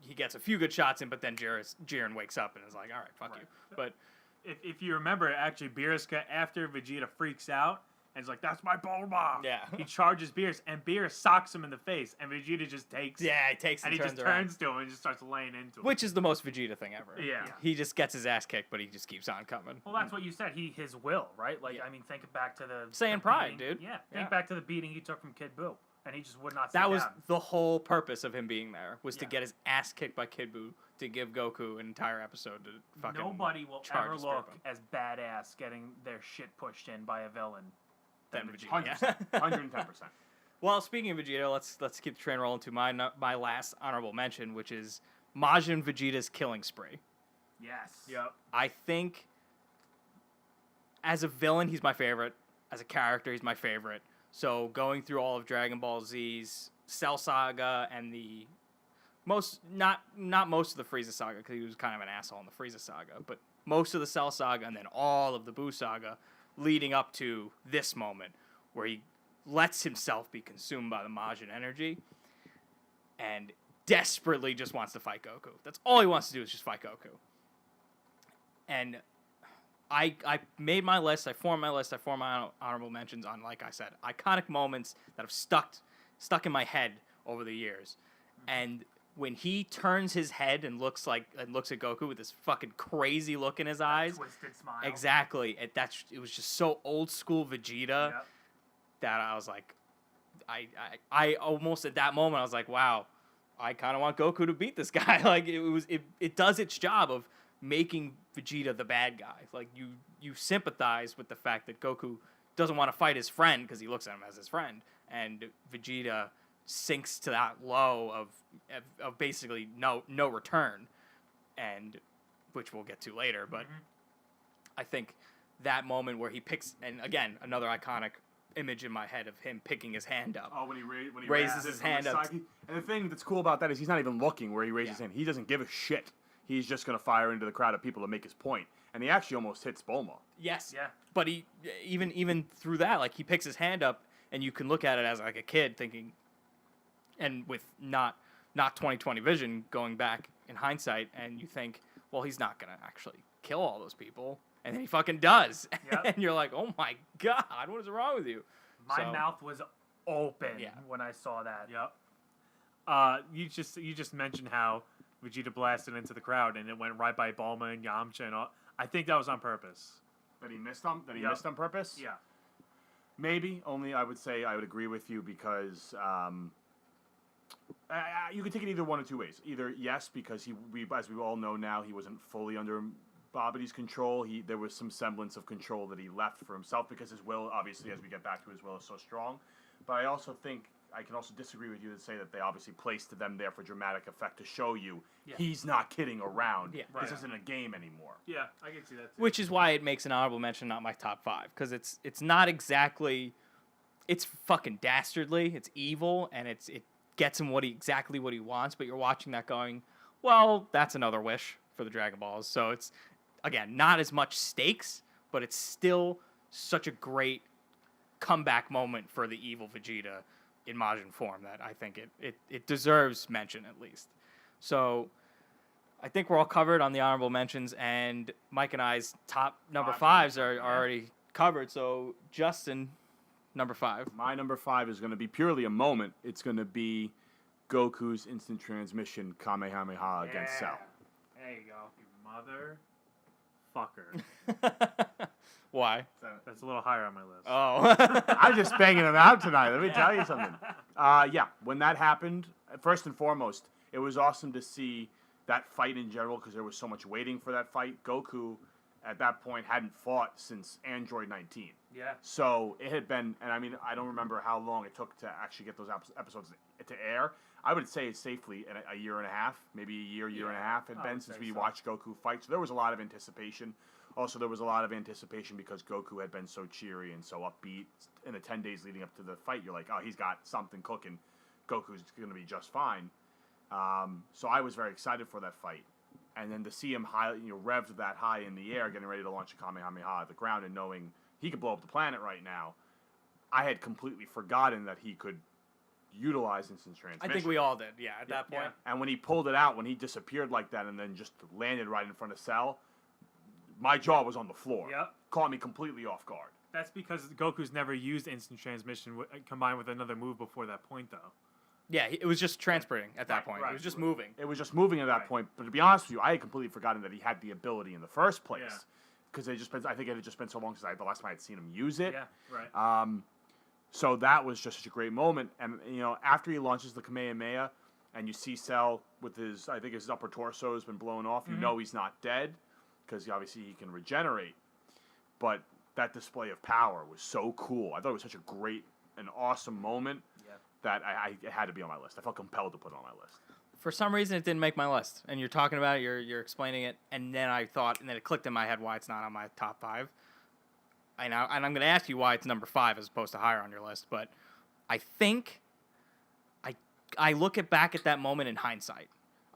he gets a few good shots in, but then Jiren wakes up and is like, all right, fuck you. But If you remember, actually, Beerus, after Vegeta freaks out, and he's like, that's my Bulma. Yeah. He charges Beerus, and Beerus socks him in the face, and Vegeta just takes it. yeah, he takes And and he turns just around. turns to him and just starts laying into him. Which is the most Vegeta thing ever. Yeah. He just gets his ass kicked, but he just keeps on coming. Well, that's what you said. His will, right? Like, Yeah. I mean, think back to the Saiyan the pride, beating- dude. Yeah, Yeah. think back to the beating he took from Kid Buu, and he just would not. Sit That was down. the whole purpose of him being there, was to Yeah. get his ass kicked by Kid Buu to give Goku an entire episode to fucking Nobody will charge ever his spirit look bomb. as badass getting their shit pushed in by a villain. Than Vegeta. Vegeta. 100%. 110%. Well, speaking of Vegeta, let's keep the train rolling to my last honorable mention, which is Majin Vegeta's killing spree. Yes. Yep. I think as a villain, he's my favorite. As a character, he's my favorite. So going through all of Dragon Ball Z's Cell Saga and the not most of the Frieza Saga, because he was kind of an asshole in the Frieza Saga, but most of the Cell Saga and then all of the Buu Saga leading up to this moment where he lets himself be consumed by the Majin energy and desperately just wants to fight Goku. That's all he wants to do is just fight Goku. And I made my list. I formed my list. I formed my honorable mentions on, like I said, iconic moments that have stuck in my head over the years. And when he turns his head and looks at Goku with this fucking crazy look in his eyes, Twisted smile. exactly. It was just so old school Vegeta Yep. that I was like, I almost at that moment I was like, wow, I kind of want Goku to beat this guy. Like it does its job of making Vegeta the bad guy. Like you sympathize with the fact that Goku doesn't want to fight his friend because he looks at him as his friend, and Vegeta sinks to that low of basically no return, and which we'll get to later. But I think that moment where he picks, and again another iconic image in my head of him picking his hand up. Oh, when he Raises it his from the hand up. side. And the thing that's cool about that is he's not even looking where he raises his hand. He doesn't give a shit. He's just going to fire into the crowd of people to make his point. And he actually almost hits Bulma. Yes. Yeah. But he even through that, like he picks his hand up, and you can look at it as like a kid thinking, and with not 20/20 vision going back in hindsight, and you think, well, he's not gonna actually kill all those people, and then he fucking does, Yep. and you're like, oh my god, what is wrong with you? My So- mouth was open Yeah. when I saw that. Yep. You just mentioned how Vegeta blasted into the crowd and it went right by Bulma and Yamcha and all. I think that was on purpose. That he missed on Yep. missed on purpose? Yeah. Maybe. Only I would say I would agree with you because you could take it either one of two ways. Either yes, because as we all know now, he wasn't fully under Babadi's control. There was some semblance of control that he left for himself because his will, obviously, as we get back to his will, is so strong. But I also think I can also disagree with you to say that they obviously placed them there for dramatic effect to show you he's not kidding around. Yeah. This isn't a game anymore. Yeah, I can see that too. Which is why it makes an honorable mention not my top 5, because it's not exactly, it's fucking dastardly, it's evil, and it gets him exactly what he wants. But you're watching that going, well, that's another wish for the Dragon Balls. So it's again not as much stakes, but it's still such a great comeback moment for the evil Vegeta in Majin form that I think it deserves mention at least. So I think we're all covered on the honorable mentions, and Mike and I's top number 5s are already covered. So Justin, number 5. My number 5 is going to be purely a moment. It's going to be Goku's instant transmission Kamehameha against Cell. There you go. You motherfucker. Why? That's a little higher on my list. Oh. I'm just banging them out tonight. Let me tell you something. Yeah, when that happened, first and foremost, it was awesome to see that fight in general because there was so much waiting for that fight. Goku, at that point, hadn't fought since Android 19. Yeah. So it had been, and I mean, I don't remember how long it took to actually get those episodes to air. I would say safely a year and a half, maybe a year and a half had I been would since say we so. watched Goku fight. So there was a lot of anticipation. Also, there was a lot of anticipation because Goku had been so cheery and so upbeat in the 10 days leading up to the fight. You're like, oh, he's got something cooking. Goku's going to be just fine. So I was very excited for that fight. And then to see him revved that high in the air, getting ready to launch a Kamehameha at the ground and knowing he could blow up the planet right now, I had completely forgotten that he could utilize instant I transmission. think we all did. Yeah, at that point. And when he pulled it out, when he disappeared like that and then just landed right in front of Cell, my jaw was on the floor. Yep. Caught me completely off guard. That's because Goku's never used instant transmission combined with another move before that point, though. Yeah, it was just transporting at that point. right, It was just moving. It was just moving at that Right. point. But to be honest with you, I had completely forgotten that he had the ability in the first place. Yeah. Because I think it had just been so long since the last time I had seen him use it. Yeah, right. So that was just such a great moment. And, after he launches the Kamehameha and you see Cell with I think his upper torso has been blown off, you know he's not dead because obviously he can regenerate. But that display of power was so cool. I thought it was such a great and awesome moment that it had to be on my list. I felt compelled to put it on my list. For some reason, it didn't make my list. And you're talking about it, you're explaining it, and then and then it clicked in my head why it's not on my top 5. And I'm going to ask you why it's number 5 as opposed to higher on your list. But I think I look back at that moment in hindsight.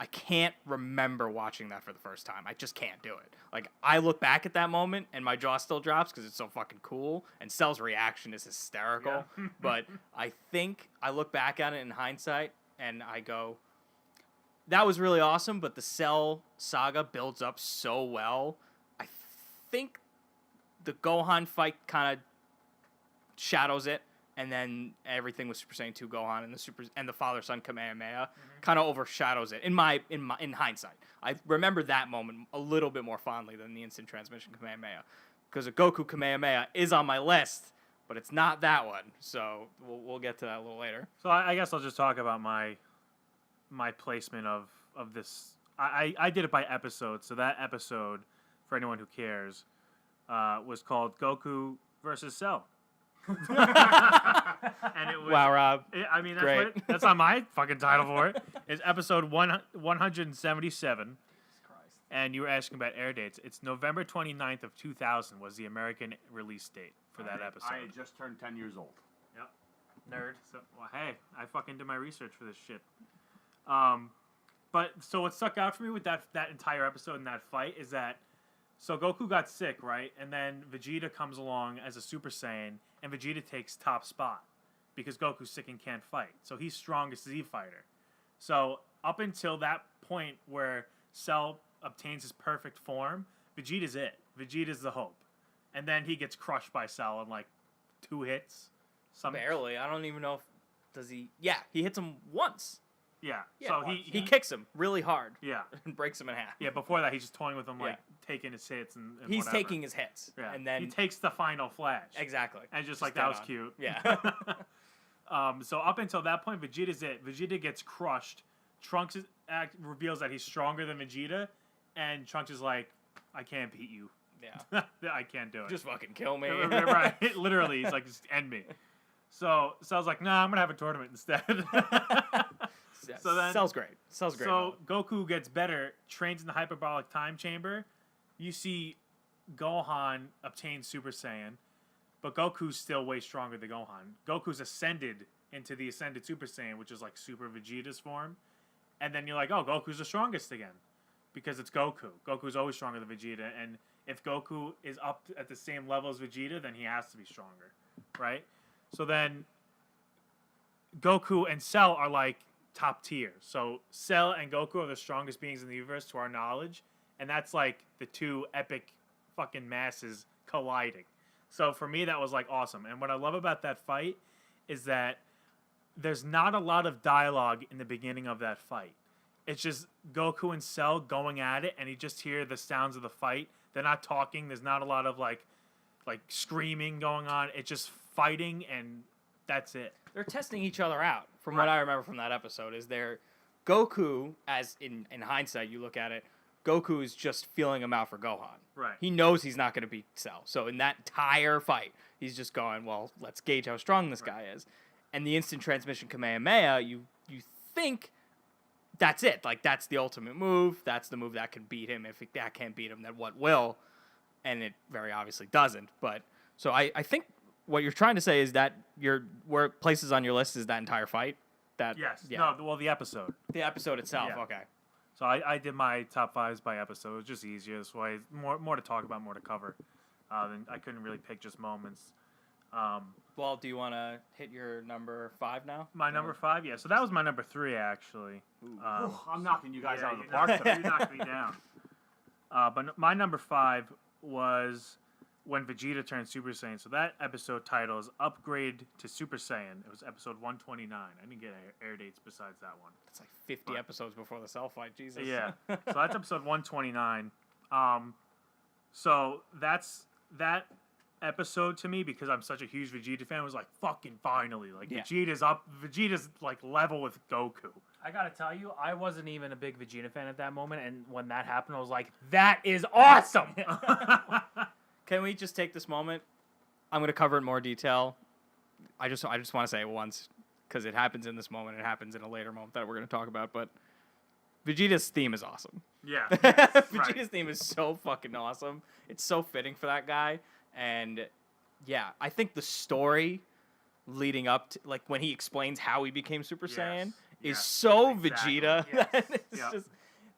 I can't remember watching that for the first time. I just can't do it. Like, I look back at that moment, and my jaw still drops because it's so fucking cool, and Cell's reaction is hysterical. Yeah. But I think I look back at it in hindsight, and I go, that was really awesome, but the Cell saga builds up so well. I think the Gohan fight kind of shadows it, and then everything with Super Saiyan 2 Gohan and the father son Kamehameha kind of overshadows it. In hindsight, I remember that moment a little bit more fondly than the instant transmission Kamehameha, because a Goku Kamehameha is on my list, but it's not that one. So we'll get to that a little later. So I guess I'll just talk about my placement of this. I did it by episode. So that episode, for anyone who cares, was called Goku versus Cell. And it was, Wow, Rob. I mean, Great. that's not my fucking title for it. It's episode 177. And you were asking about air dates. It's November 29th of 2000 was the American release date for that episode. I had just turned 10 years old. Yep. Nerd. So, well, hey, I fucking did my research for this shit. But so what stuck out for me with that entire episode and that fight is that so Goku got sick, right? And then Vegeta comes along as a Super Saiyan, and Vegeta takes top spot because Goku's sick and can't fight. So he's strongest Z fighter. So up until that point where Cell obtains his perfect form, Vegeta's it. Vegeta's the hope. And then he gets crushed by Cell in like 2 hits. Barely. I don't even know if does he. Yeah, he hits him once. Yeah. Yeah, So once. he kicks him really hard yeah. and breaks him in half. Yeah, before that, he's just toying with him, like, Yeah. taking his hits and He's whatever. taking his hits. Yeah. And then he takes the final flash. exactly. And just Just like, dead that was on. cute. Yeah. So up until that point, Vegeta's it. Vegeta gets crushed. Trunks reveals that he's stronger than Vegeta. And Trunks is like, I can't beat you. Yeah. I can't do it. Just fucking kill me. Right. Literally, he's like, just end me. So I was like, nah, I'm going to have a tournament instead. So then- Cell's great. Cell's great. So Goku gets better, trains in the hyperbolic time chamber. You see Gohan obtain Super Saiyan, but Goku's still way stronger than Gohan. Goku's ascended into the ascended Super Saiyan, which is like Super Vegeta's form. And then you're like, oh, Goku's the strongest again. Because it's Goku. Goku's always stronger than Vegeta. And if Goku is up at the same level as Vegeta, then he has to be stronger. Right? So then Goku and Cell are like top tier. So Cell and Goku are the strongest beings in the universe to our knowledge, and that's like the two epic fucking masses colliding. So for me, that was like awesome. And what I love about that fight is that there's not a lot of dialogue in the beginning of that fight. It's just Goku and Cell going at it, and you just hear the sounds of the fight. They're not talking. There's not a lot of like screaming going on. It's just fighting, and that's it. they're testing each other out. From what I remember from that episode, is there Goku, as in hindsight you look at it, Goku is just feeling him out for Gohan. Right. He knows he's not going to beat Cell. So in that entire fight, he's just going, well, let's gauge how strong this guy is. And the instant transmission Kamehameha, you think that's it. Like, that's the ultimate move. That's the move that can beat him. If that can't beat him, then what will? And it very obviously doesn't. But so I think what you're trying to say is that where places on your list is that entire fight. That Yes. yeah. No, well, the episode. The episode itself. Yeah. Okay. So I did my top fives by episode. It was just easier. This way, more to talk about, more to cover. Then I couldn't really pick just moments. Well, do you want to hit your number 5 now? My number 5, yeah. So that was my number 3, actually. I'm knocking you guys out of the you park knocked- today. You knocked me down. But my number 5 was when Vegeta turned Super Saiyan. So that episode title is Upgrade to Super Saiyan. It was episode 129. I didn't get air dates besides that one. It's like 50 episodes before the Cell fight. Jesus. Yeah. So that's episode 129. So that's that episode to me, because I'm such a huge Vegeta fan, was like, fucking finally. Like, Yeah. Vegeta's like level with Goku. I gotta tell you, I wasn't even a big Vegeta fan at that moment, and when that happened, I was like, "That is awesome!" Can we just take this moment? I'm going to cover it in more detail. I just want to say it once because it happens in this moment. It happens in a later moment that we're going to talk about. But Vegeta's theme is awesome. Yeah. Vegeta's theme is so fucking awesome. It's so fitting for that guy. And yeah, I think the story leading up to, like, when he explains how he became Super Saiyan is yes, so exactly, Vegeta. yes, That it's yep. just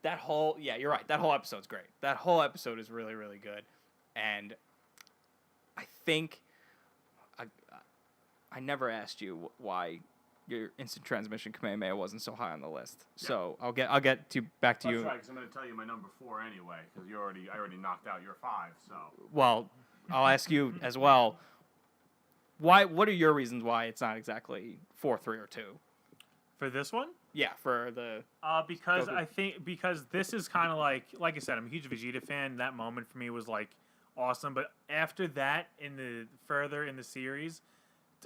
that whole, yeah, you're right. That whole episode's great. That whole episode is really, really good. And I think I never asked you why your instant transmission Kamehameha wasn't so high on the list. Yeah. So I'll get back to That's you. right, because I'm going to tell you my number 4 anyway, because I already knocked out your 5. So Well, I'll ask you as well. What are your reasons why it's not exactly 4, 3, or 2? For this one? Yeah, for the Because Goku. because this is kind of like I said, I'm a huge Vegeta fan. That moment for me was like awesome. But after that, further in the series,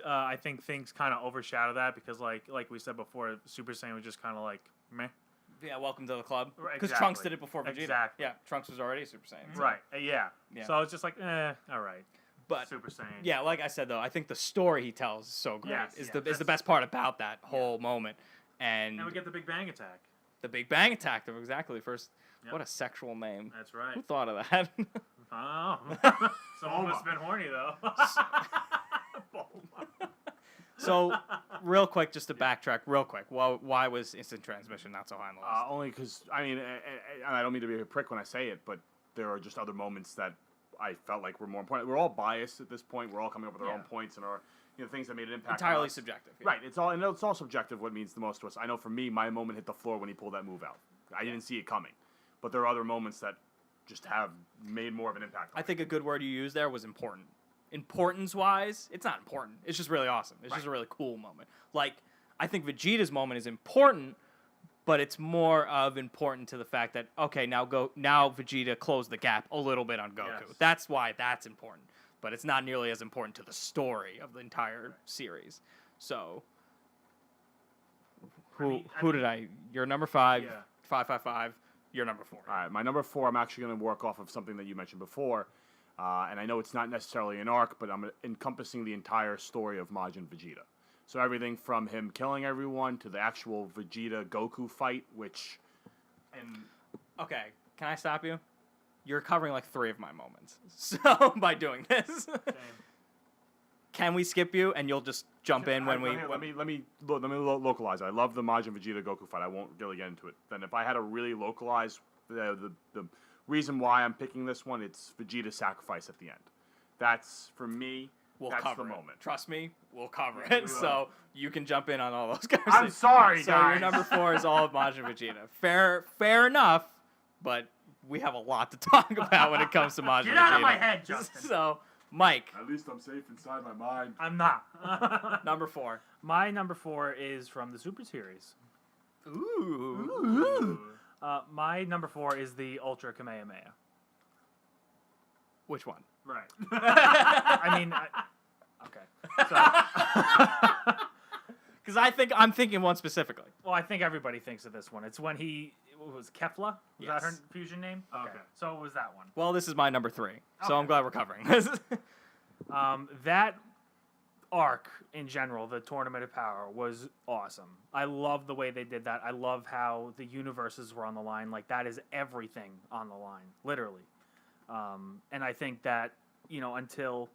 I think things kind of overshadow that, because like we said before, Super Saiyan was just kind of like meh. yeah, welcome to the club. Right, Because exactly. Trunks did it before Vegeta. Exactly. Yeah, Trunks was already a Super Saiyan. so- Right. Yeah. Yeah. So it's just like all right. But Super Saiyan. yeah, like I said though, I think the story he tells is so great. Yes, is yeah, the best part about that whole moment. And And we get the Big Bang attack. the Big Bang attack them exactly first. Yep. What a sexual name. That's right. Who thought of that? Oh. Someone must have been horny though. So, real quick, just to backtrack, real quick, why was instant transmission not so high on the list? only because and I don't mean to be a prick when I say it, but there are just other moments that I felt like were more important. We're all biased at this point. We're all coming up with our own points and our things that made an impact. on Entirely us. subjective. Yeah. Right. It's all subjective. What means the most to us. I know for me, my moment hit the floor when he pulled that move out. I didn't see it coming, but there are other moments that just have made more of an impact. On I think a good word you used there was important. Importance-wise, it's not important. It's just really awesome. It's just a really cool moment. Like, I think Vegeta's moment is important, but it's more of important to the fact that, okay, now Vegeta closed the gap a little bit on Goku. Yes. That's why that's important. But it's not nearly as important to the story of the entire series. So, you're number 5, Yeah. 555, you're number 4. All right, my number 4, I'm actually going to work off of something that you mentioned before, and I know it's not necessarily an arc, but I'm encompassing the entire story of Majin Vegeta. So everything from him killing everyone to the actual Vegeta-Goku fight, which... Okay, can I stop you? You're covering like 3 of my moments. So, by doing this, can we skip you and you'll just jump in when we... Let me localize it. I love the Majin Vegeta Goku fight. I won't really get into it. Then if I had to really localize the reason why I'm picking this one, it's Vegeta's sacrifice at the end. That's, for me, We'll that's cover the it. moment. Trust me, we'll cover Yeah, it. we will. So you can jump in on all those guys. I'm sorry, So guys. your number 4 is all of Majin Vegeta. Fair enough, but we have a lot to talk about when it comes to Majin Vegeta. Get out of my head, Justin. So, Mike, At least I'm safe inside my mind. I'm not. number 4. My number 4 is from the Super Series. Ooh. My number 4 is the Ultra Kamehameha. Which one? Right. I mean, okay. So, Because I'm thinking one specifically. well, I think everybody thinks of this one. It's when what was Kefla? Was that her Yes. fusion name? Okay. So it was that one. Well, this is my number 3, so Okay. I'm glad we're covering this. That arc in general, the Tournament of Power, was awesome. I love the way they did that. I love how the universes were on the line. Like, that is everything on the line, literally. And I think that, until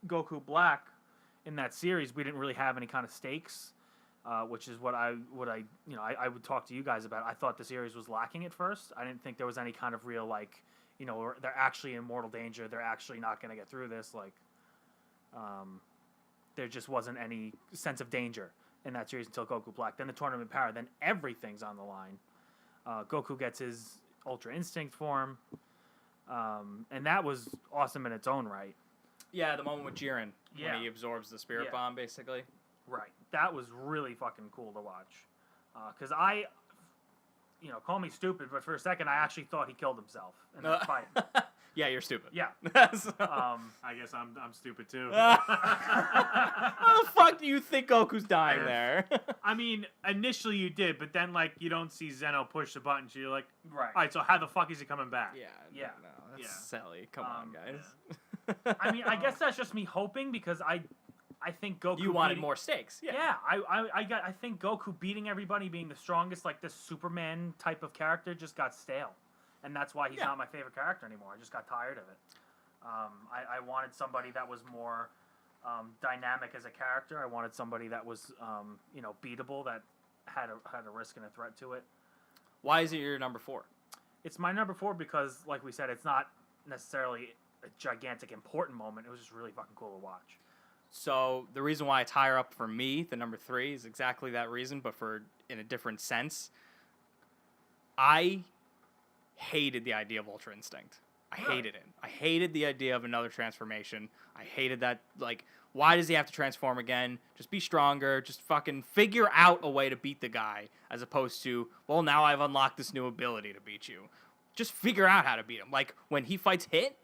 Goku Black in that series, we didn't really have any kind of stakes, which is what I would talk to you guys about. I thought the series was lacking at first. I didn't think there was any kind of real, they're actually in mortal danger. They're actually not going to get through this. There just wasn't any sense of danger in that series until Goku Black. Then the tournament power. Then everything's on the line. Goku gets his Ultra Instinct form, and that was awesome in its own right. Yeah, the moment with Jiren Yeah. when he absorbs the Spirit Yeah. Bomb, basically. Right. That was really fucking cool to watch. Because I, call me stupid, but for a second I actually thought he killed himself in that fight. Yeah, you're stupid. Yeah. So- I guess I'm stupid too. How the fuck do you think Goku's dying there? I mean, initially you did, but then like you don't see Zeno push the button, so you're like, Right. all right, so how the fuck is he coming back? Yeah. Yeah. No, that's Yeah. silly. Come on, guys. I mean, I guess that's just me hoping because I think Goku. You wanted beating- more stakes. Yeah. Yeah, I think Goku beating everybody, being the strongest, like this Superman type of character, just got stale, and that's why he's Yeah. not my favorite character anymore. I just got tired of it. I wanted somebody that was more dynamic as a character. I wanted somebody that was beatable, that had a risk and a threat to it. Why is it your number 4? It's my number 4 because, like we said, it's not necessarily a gigantic important moment. It was just really fucking cool to watch. So the reason why it's higher up for me, the number 3, is exactly that reason, but in a different sense. I hated the idea of Ultra Instinct. I hated it. I hated the idea of another transformation. I hated that, like, why does he have to transform again? Just be stronger. Just fucking figure out a way to beat the guy, as opposed to, well, now I've unlocked this new ability to beat you. Just figure out how to beat him. Like, when he fights Hit,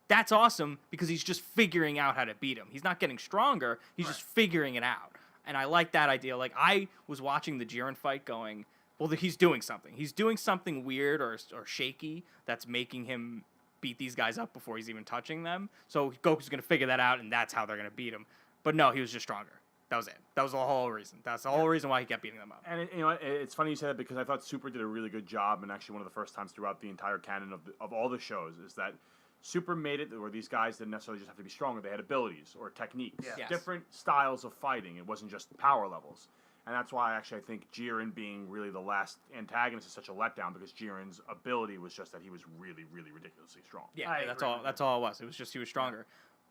that's awesome because he's just figuring out how to beat him. He's not getting stronger. He's just figuring it out. And I like that idea. Like, I was watching the Jiren fight going, well, he's doing something. He's doing something weird or shaky that's making him beat these guys up before he's even touching them. So Goku's going to figure that out, and that's how they're going to beat him. But no, he was just stronger. That was it. That was the whole reason. That's the whole reason why he kept beating them up. And it's funny you say that because I thought Super did a really good job, and actually one of the first times throughout the entire canon of all the shows is that Super made it where these guys didn't necessarily just have to be stronger; they had abilities or techniques, Yeah. Yes. different styles of fighting. It wasn't just power levels, and that's why I think Jiren being really the last antagonist is such a letdown because Jiren's ability was just that he was really, really ridiculously strong. Yeah, I that's agree all. with That's all it was. It was just he was stronger.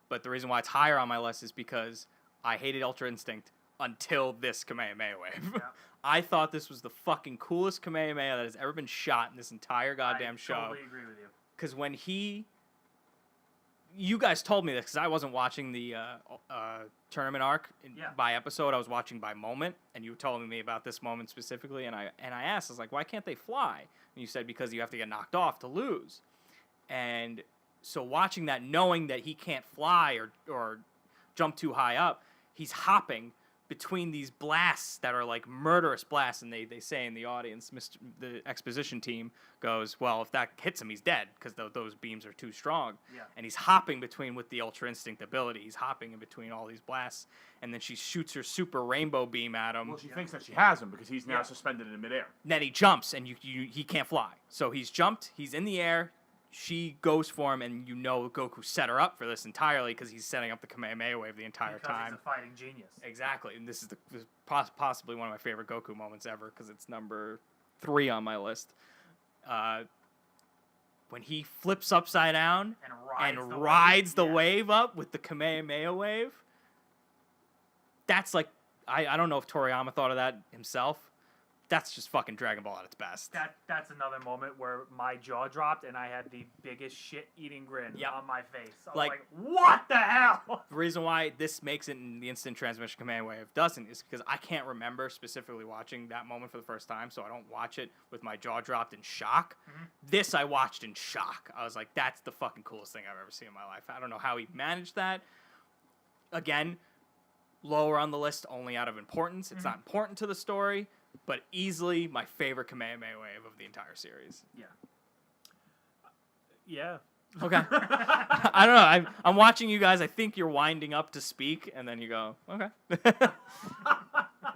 But the reason why it's higher on my list is because I hated Ultra Instinct until this Kamehameha wave. Yeah. I thought this was the fucking coolest Kamehameha that has ever been shot in this entire goddamn I show. totally agree with you. Because when you guys told me this because I wasn't watching the tournament arc Yeah. by episode. I was watching by moment, and you told me about this moment specifically. And I asked, I was like, why can't they fly? And you said because you have to get knocked off to lose. And so watching that, knowing that he can't fly or jump too high up, he's hopping between these blasts that are like murderous blasts, and they say in the audience, the exposition team goes, well, if that hits him, he's dead because those beams are too strong. Yeah. And he's hopping between with the Ultra Instinct ability. He's hopping in between all these blasts, and then she shoots her super rainbow beam at him. Well, she thinks that she has him because he's now Yeah. suspended in midair. Then he jumps, and he can't fly. So he's jumped. He's in the air. She goes for him, and Goku set her up for this entirely because he's setting up the Kamehameha wave the entire Because time. he's a fighting genius. Exactly, and this is possibly one of my favorite Goku moments ever because it's number 3 on my list. When he flips upside down And rides the Yeah. wave up with the Kamehameha wave. That's like, I don't know if Toriyama thought of that himself. That's just fucking Dragon Ball at its best. That's another moment where my jaw dropped and I had the biggest shit-eating grin Yep. on my face. I was Like- like, what the hell? The reason why this makes it in the instant transmission command wave doesn't is because I can't remember specifically watching that moment for the first time, so I don't watch it with my jaw dropped in shock. This I watched in shock. I was like, that's the fucking coolest thing I've ever seen in my life. I don't know how he managed that. Again, lower on the list only out of importance. It's not important to the story, but easily my favorite Kamehameha wave of the entire series. Yeah. Okay. I don't know. I'm watching you guys. I think you're winding up to speak, and then you go, okay.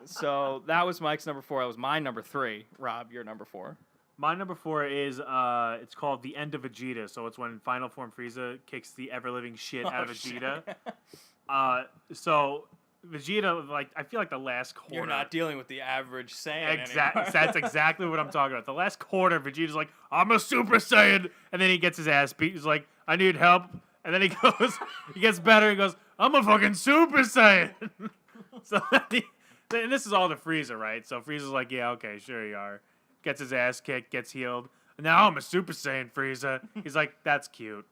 So that was Mike's number 4. That was my number 3. Rob, your number 4. My number 4 is it's called The End of Vegeta. So it's when Final Form Frieza kicks the ever living shit out of Vegeta. So Vegeta, like, I feel like the last quarter. You're not dealing with the average Saiyan Exactly. anymore. That's exactly what I'm talking about. The last quarter, Vegeta's like, I'm a Super Saiyan, and then he gets his ass beat. He's like, I need help, and then he gets better. He goes, I'm a fucking Super Saiyan. So and this is all to Frieza, right? So Frieza's like, yeah, okay, sure you are. Gets his ass kicked, gets healed. Now I'm a Super Saiyan, Frieza. He's like, that's cute.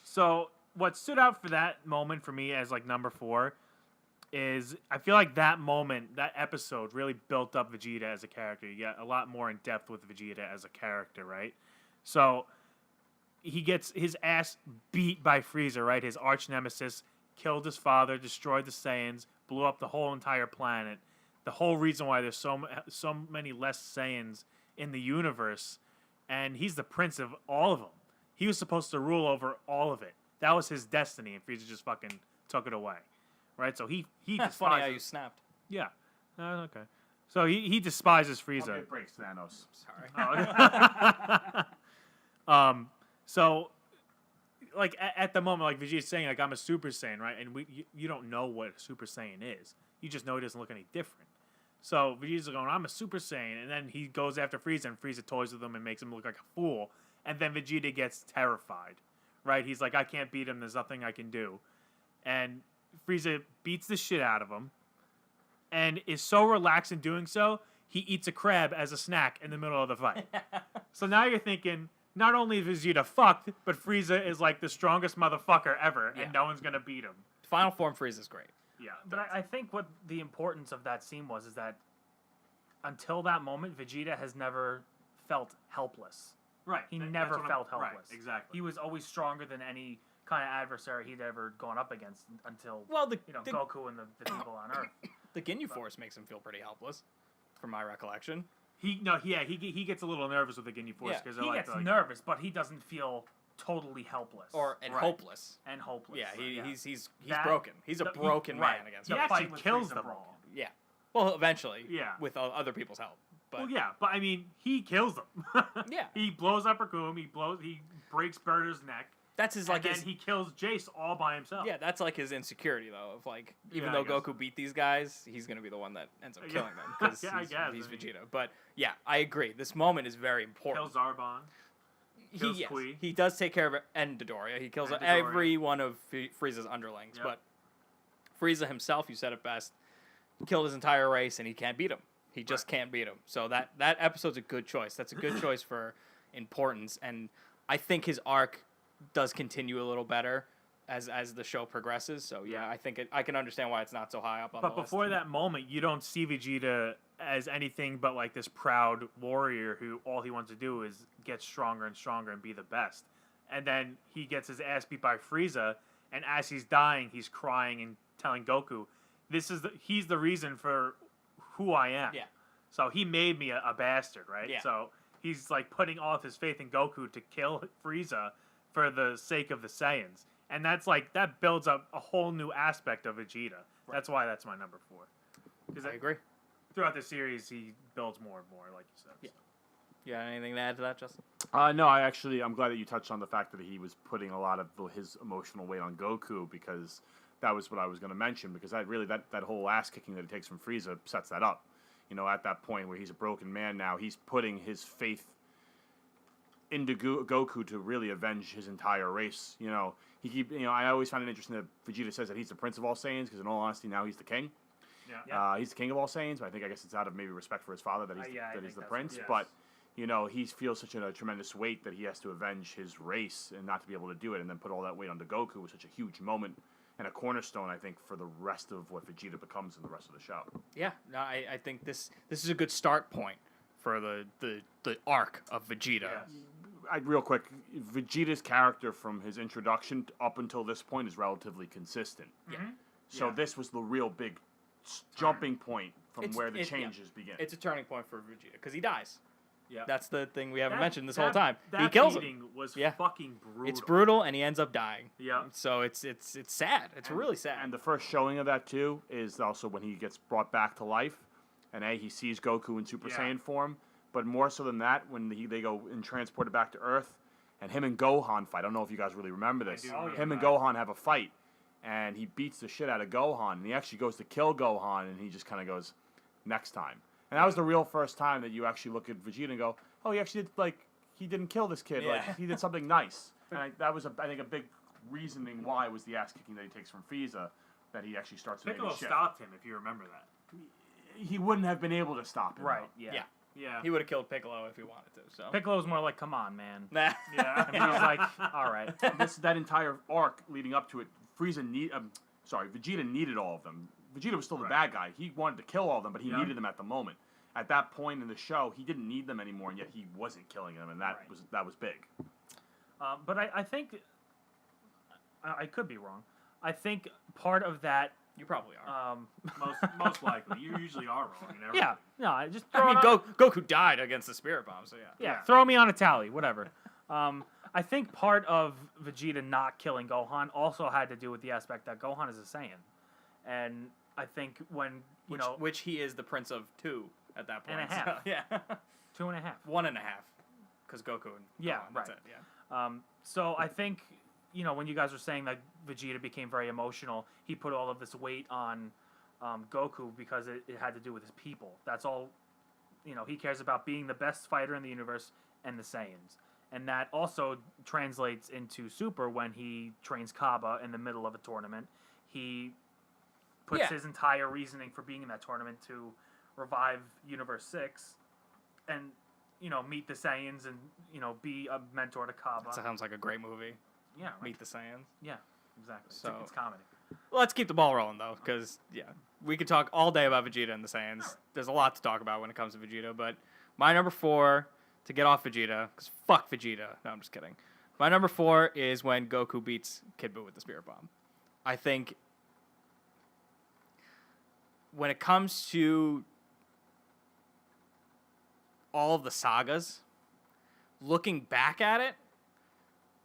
So what stood out for that moment for me as like number 4 is I feel like that moment, that episode really built up Vegeta as a character. You get a lot more in depth with Vegeta as a character, right? So he gets his ass beat by Frieza, right? His arch nemesis, killed his father, destroyed the Saiyans, blew up the whole entire planet. The whole reason why there's so many less Saiyans in the universe, and he's the prince of all of them. He was supposed to rule over all of it. That was his destiny, and Frieza just fucking took it away, right? So he That's funny how you snapped. Yeah. Okay. So he despises Give Frieza. me a break, Thanos. Sorry. So, like at the moment, like Vegeta's saying, like I'm a Super Saiyan, right? And you don't know what a Super Saiyan is. You just know he doesn't look any different. So Vegeta's going, I'm a Super Saiyan, and then he goes after Frieza, and Frieza toys with him and makes him look like a fool. And then Vegeta gets terrified, right? He's like, I can't beat him. There's nothing I can do. And Frieza beats the shit out of him, and is so relaxed in doing so, he eats a crab as a snack in the middle of the fight. So now you're thinking, not only is Vegeta fucked, but Frieza is like the strongest motherfucker ever, Yeah. and no one's gonna beat him. Final form Frieza's great. Yeah, But I think what the importance of that scene was is that until that moment, Vegeta has never felt helpless. right. He never felt helpless. Right, exactly. He was always stronger than any kind of adversary he'd ever gone up against until Well, the Goku and the people on Earth. the Ginyu Force makes him feel pretty helpless, from my recollection. He gets a little nervous with the Ginyu Force Yeah. because He gets nervous, but he doesn't feel totally helpless And Right. hopeless. and hopeless. Yeah, he's That- broken. He's a the- broken right. man against He him. actually fight with kills Frieza them broken. all. Yeah. Well, eventually. Yeah. With other people's help. But Well, yeah, but I mean, he kills them. Yeah. He blows up Raccoon. He breaks Burter's neck. that's his And then he kills Jace all by himself. Yeah, that's like his insecurity though. Of like, even Yeah, though I guess Goku beat these guys, he's gonna be the one that ends up Yeah. killing them because Yeah, I guess, he's I mean- Vegeta. But yeah, I agree. This moment is very important. Kills Zarbon. kills Yes, Kui. he does take care of it, and Dodoria. He kills And Dodoria. every one of Frieza's underlings. Yep. But Frieza himself, you said it best, killed his entire race, and he can't beat him. He just Right. can't beat him. So that episode's a good choice. That's a good choice for importance, and I think his arc does continue a little better as the show progresses. So yeah, I think I can understand why it's not so high up on But the list. before that moment, you don't see Vegeta as anything but like this proud warrior who all he wants to do is get stronger and stronger and be the best. And then he gets his ass beat by Frieza, and as he's dying, he's crying and telling Goku, he's the reason for who I am. Yeah. So he made me a bastard, right? Yeah. So he's like putting all of his faith in Goku to kill Frieza for the sake of the Saiyans. And that builds up a whole new aspect of Vegeta. That's why that's my number 4. Because I agree. throughout the series, he builds more and more, like you said. Yeah. You got anything to add to that, Justin? No, I'm glad that you touched on the fact that he was putting a lot of his emotional weight on Goku, because that was what I was going to mention, because that whole ass kicking that he takes from Frieza sets that up. You know, at that point where he's a broken man now, he's putting his faith into Goku to really avenge his entire race. You know, I always find it interesting that Vegeta says that he's the prince of all Saiyans, because in all honesty, now he's the king. Yeah. He's the king of all Saiyans, but I guess it's out of maybe respect for his father that he's I that think he's the that's prince. what- But you know, he feels such a tremendous weight that he has to avenge his race and not to be able to do it, and then put all that weight onto Goku was such a huge moment and a cornerstone, I think, for the rest of what Vegeta becomes in the rest of the show. Yeah, no, I think this is a good start point for the arc of Vegeta. Yes. Real quick, Vegeta's character from his introduction up until this point is relatively consistent. Yeah. So Yeah. this was the real big jumping point from It's- where the it- yeah. changes begin. It's a turning point for Vegeta because he dies. Yeah. That's the thing we haven't That- mentioned this that- whole time. That He kills him. beating was Yeah. fucking brutal. It's brutal, and he ends up dying. Yeah. So it's sad. It's really sad. And the first showing of that too is also when he gets brought back to life, and he sees Goku in Super Yeah. Saiyan form. But more so than that, when they go and transported back to Earth, and him and Gohan fight. I don't know if you guys really remember this. do remember Him and that. Gohan have a fight, and he beats the shit out of Gohan, and he actually goes to kill Gohan, and he just kind of goes, next time. And that was the real first time that you actually look at Vegeta and go, oh, he actually did, he didn't kill this kid. Yeah. Like, he did something nice. And that was, I think, a big reasoning why was the ass kicking that he takes from Frieza that he actually starts to make Piccolo a shift. stopped him, if you remember that. He wouldn't have been able to stop him. Right. though. Yeah. Yeah. Yeah. He would have killed Piccolo if he wanted to. So. Piccolo's more like, come on, man. Nah. Yeah. And he was like, all right. That entire arc leading up to it, Vegeta needed all of them. Vegeta was still the bad guy. He wanted to kill all of them, but he needed them at the moment. At that point in the show, he didn't need them anymore, and yet he wasn't killing them, and that was big. But I think I could be wrong. I think part of that. You probably are. Most likely. You usually are wrong. You never Yeah. No, I just. I mean, Goku died against the Spirit Bomb, so yeah. Yeah, throw me on a tally, whatever. I think part of Vegeta not killing Gohan also had to do with the aspect that Gohan is a Saiyan, and I think when Which he is the Prince of 2 at that point. And a half. So, yeah. 2.5. 1.5. Because Goku and Yeah, Gohan, that's right. it, yeah. So I think when you guys were saying that Vegeta became very emotional, he put all of this weight on Goku because it had to do with his people. That's all. He cares about being the best fighter in the universe and the Saiyans. And that also translates into Super when he trains Kaba in the middle of a tournament. He puts his entire reasoning for being in that tournament to revive Universe 6 and, meet the Saiyans and, be a mentor to Kaba. That sounds like a great movie. Yeah, right. Meet the Saiyans. Yeah, exactly. So- It's comedy. Well, let's keep the ball rolling, though, because, we could talk all day about Vegeta and the Saiyans. There's a lot to talk about when it comes to Vegeta, but my number 4, to get off Vegeta, because fuck Vegeta. No, I'm just kidding. My number 4 is when Goku beats Kid Buu with the Spirit Bomb. I think when it comes to all of the sagas, looking back at it,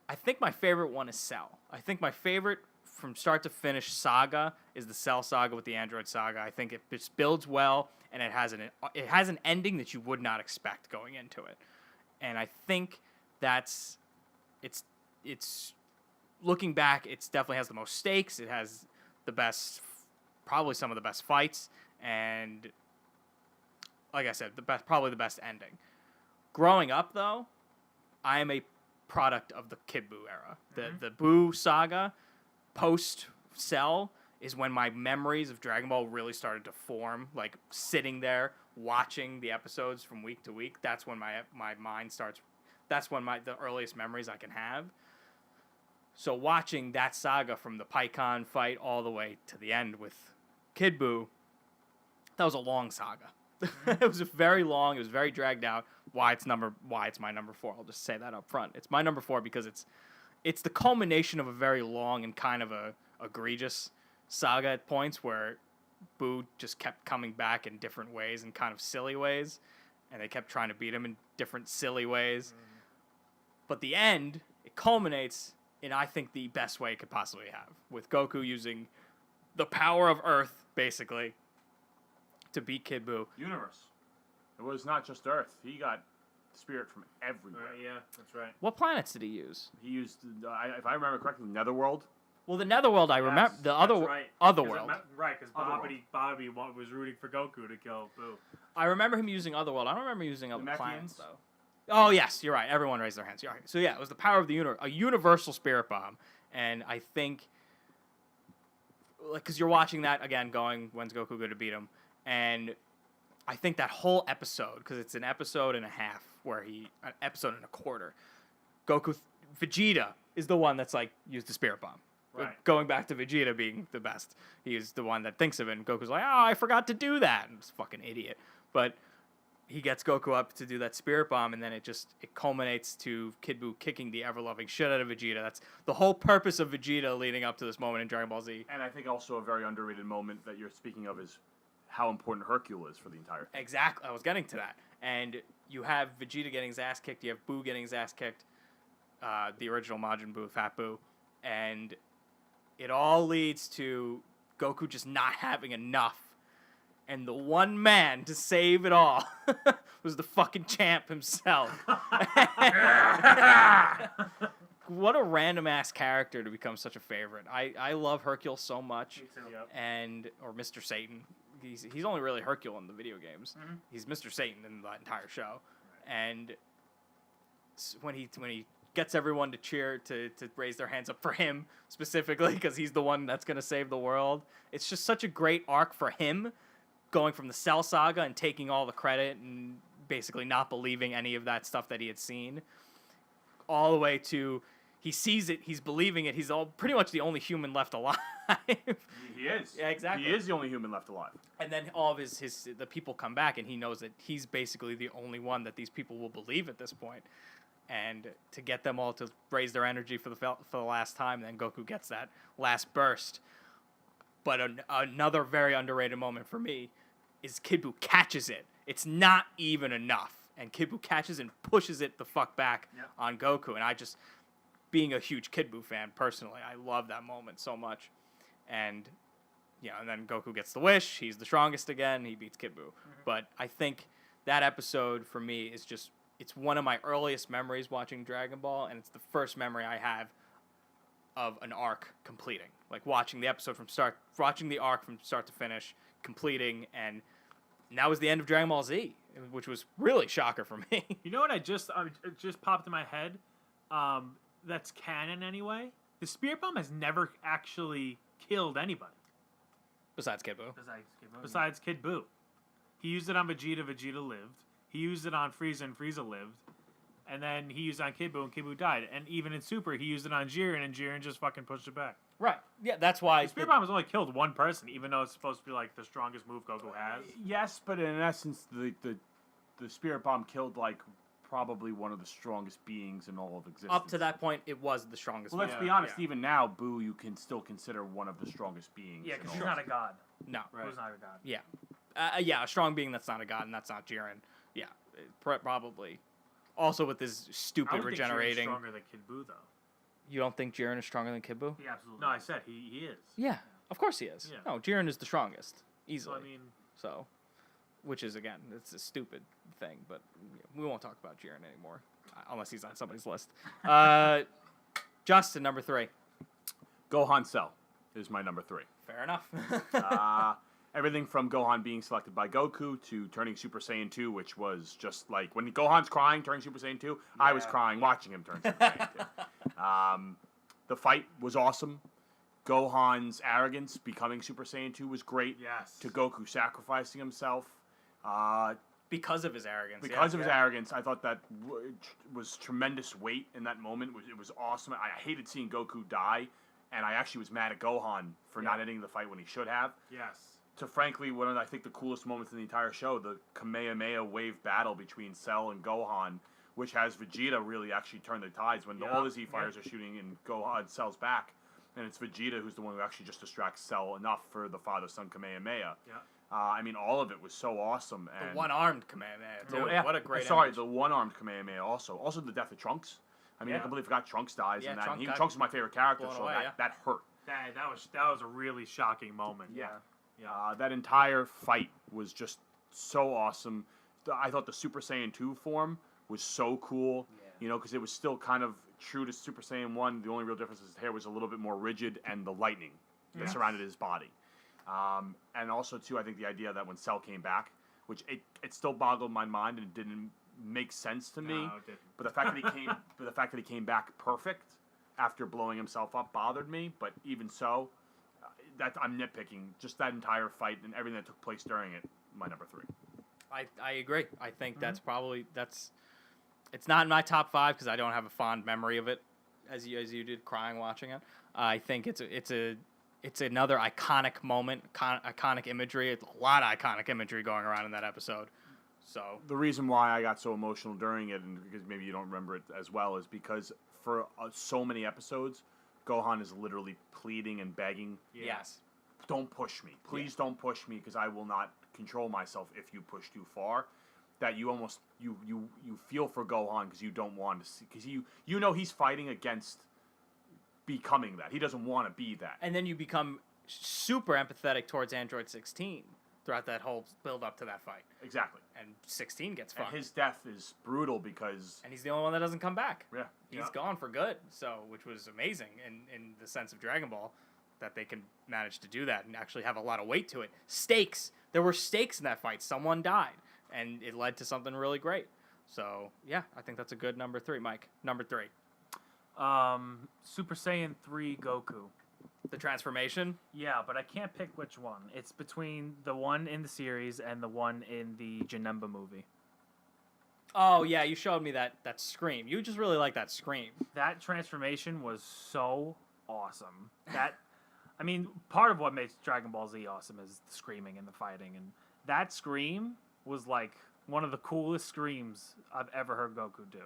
I think my favorite one is Cell. I think my favorite from start to finish saga is the Cell saga with the Android saga. I think it just builds well, and it has an ending that you would not expect going into it. And I think it's looking back, it definitely has the most stakes. It has the best, probably some of the best fights, and like I said, probably the best ending. Growing up, though, I am a product of the Kid Buu era. The Buu saga, post Cell, is when my memories of Dragon Ball really started to form. Like sitting there watching the episodes from week to week. That's when my mind starts. That's when the earliest memories I can have. So watching that saga from the Pycon fight all the way to the end with Kid Buu, that was a long saga. It was very long. It was very dragged out. Why it's my number 4. I'll just say that up front. It's my number 4 because it's the culmination of a very long and kind of a egregious saga at points where Buu just kept coming back in different ways and kind of silly ways, and they kept trying to beat him in different silly ways. But the end, it culminates in, I think, the best way it could possibly have, with Goku using the power of Earth, basically, to beat Kid Buu. Universe. It was not just Earth. He got spirit from everywhere. Yeah, that's right. What planets did he use? He used, if I remember correctly, Netherworld. Well, the Netherworld, I remember. The other Otherworld. Right, because Bobby was rooting for Goku to kill Buu. I remember him using Otherworld. I don't remember him using other Methians? planets, though. Oh, yes, you're right. Everyone raised their hands. You're right. So, yeah, it was the power of the universe, a universal spirit bomb. And I think, because you're watching that, again, going, when's Goku going to beat him? And I think that whole episode, because it's an episode and a half, an episode and a quarter, Vegeta is the one that's, used the spirit bomb. Right. Going back to Vegeta being the best. He's the one that thinks of it, and Goku's like, oh, I forgot to do that. And it's a fucking idiot. But he gets Goku up to do that spirit bomb, and then it culminates to Kid Buu kicking the ever-loving shit out of Vegeta. That's the whole purpose of Vegeta leading up to this moment in Dragon Ball Z. And I think also a very underrated moment that you're speaking of is how important Hercule is for the entire thing. Exactly. I was getting to that. And you have Vegeta getting his ass kicked. You have Buu getting his ass kicked. The original Majin Buu, Fat Buu. And it all leads to Goku just not having enough. And the one man to save it all was the fucking champ himself. What a random-ass character to become such a favorite. I love Hercule so much. Me too. Yep. Or Mr. Satan. He's only really Hercule in the video games. He's Mr. Satan in the entire show. And when he gets everyone to cheer, to raise their hands up for him specifically because he's the one that's going to save the world. It's just such a great arc for him, going from the Cell Saga and taking all the credit and basically not believing any of that stuff that he had seen, all the way to he sees it, he's believing it, he's pretty much the only human left alive. He is. Yeah, exactly. He is the only human left alive. And then all of the people come back, and he knows that he's basically the only one that these people will believe at this point. And to get them all to raise their energy for the last time, then Goku gets that last burst. But another very underrated moment for me is Kid Buu catches it. It's not even enough. And Kid Buu catches and pushes it the fuck back on Goku. And I just, being a huge Kid Buu fan personally, I love that moment so much. And, and then Goku gets the wish. He's the strongest again. He beats Kid Buu. Mm-hmm. But I think that episode for me is just, it's one of my earliest memories watching Dragon Ball. And it's the first memory I have of an arc completing. Like watching the arc from start to finish, completing, and that was the end of Dragon Ball Z, which was really shocker for me. You know what? It just popped in my head. That's canon anyway. The Spirit Bomb has never actually killed anybody Besides Kid Buu. Besides Kid Buu. He used it on Vegeta. Vegeta lived. He used it on Frieza, and Frieza lived. And then he used it on Kid Buu, and Kid Buu died. And even in Super, he used it on Jiren, and Jiren just fucking pushed it back. Right. Yeah, that's why. The Spirit Bomb has only killed one person, even though it's supposed to be like the strongest move Goku has. Yes, but in essence, the Spirit Bomb killed like probably one of the strongest beings in all of existence. Up to that point, it was the strongest. Well, let's be honest. Even now, Boo, you can still consider one of the strongest beings. Yeah, because he's not a god. No. Right. Boo's not a god. Yeah. A strong being that's not a god, and that's not Jiren. Yeah, probably. Also with his stupid I would regenerating. Think Jiren's stronger than Kid Buu, though. You don't think Jiren is stronger than Kid Buu? He absolutely. No, I said he is. Yeah, of course he is. Yeah. No, Jiren is the strongest, easily. So, I mean, Which is, again, it's a stupid thing, but we won't talk about Jiren anymore, unless he's on somebody's list. Justin, number 3. Gohan Cell is my number 3. Fair enough. Everything from Gohan being selected by Goku to turning Super Saiyan 2, which was just like when Gohan's crying, turning Super Saiyan 2, I was crying watching him turn Super Saiyan 2. The fight was awesome. Gohan's arrogance becoming Super Saiyan 2 was great. yes. To Goku sacrificing himself. Because of his arrogance. Because of his arrogance, I thought that was tremendous weight in that moment. It was awesome. I hated seeing Goku die, and I actually was mad at Gohan for not ending the fight when he should have. Yes. To frankly, one of I think the coolest moments in the entire show, the Kamehameha wave battle between Cell and Gohan, which has Vegeta really actually turn the tides when all the Z fighters are shooting in Gohan Cell's back, and it's Vegeta who's the one who actually just distracts Cell enough for the father-son Kamehameha. Yeah. I mean, all of it was so awesome. And The one-armed Kamehameha, too. What a great Sorry, image. the one-armed Kamehameha also. Also the death of Trunks. I mean, I completely forgot Trunks dies Yeah, in that. Trunks got Trunks was my favorite character, blown so away, that hurt. That was a really shocking moment. Yeah. Yeah. That entire fight was just so awesome. I thought the Super Saiyan 2 form was so cool, because it was still kind of true to Super Saiyan 1. The only real difference is his hair was a little bit more rigid and the lightning that surrounded his body. And also, too, I think the idea that when Cell came back, which it still boggled my mind and it didn't make sense to me, No, it didn't. but the fact that he came back perfect after blowing himself up bothered me. But even so, that I'm nitpicking. Just that entire fight and everything that took place during it, my number 3. I agree. I think that's probably it's not in my top 5 because I don't have a fond memory of it as you did crying watching it. I think it's another iconic moment, iconic imagery. It's a lot of iconic imagery going around in that episode. So The reason why I got so emotional during it, and because maybe you don't remember it as well, is because for so many episodes, Gohan is literally pleading and begging, yes, don't push me. Please don't push me because I will not control myself if you push too far. That you almost, you feel for Gohan because you don't want to see, because you know he's fighting against becoming that. He doesn't want to be that. and then you become super empathetic towards Android 16 throughout that whole build up to that fight, Exactly. and 16 gets And fucked, his death is brutal because, and he's the only one that doesn't come back. yeah. He's gone for good, which was amazing in the sense of Dragon Ball, that they can manage to do that and actually have a lot of weight to it. Stakes. There were stakes in that fight. Someone died, and it led to something really great. So, yeah, I think that's a good number 3. Mike, number 3. Super Saiyan 3 Goku. The transformation. Yeah, but I can't pick which one. It's between the one in the series and the one in the Janemba movie. Oh yeah, you showed me that scream. You just really like that scream. That transformation was so awesome. I mean, part of what makes Dragon Ball Z awesome is the screaming and the fighting, and that scream was like one of the coolest screams I've ever heard Goku do.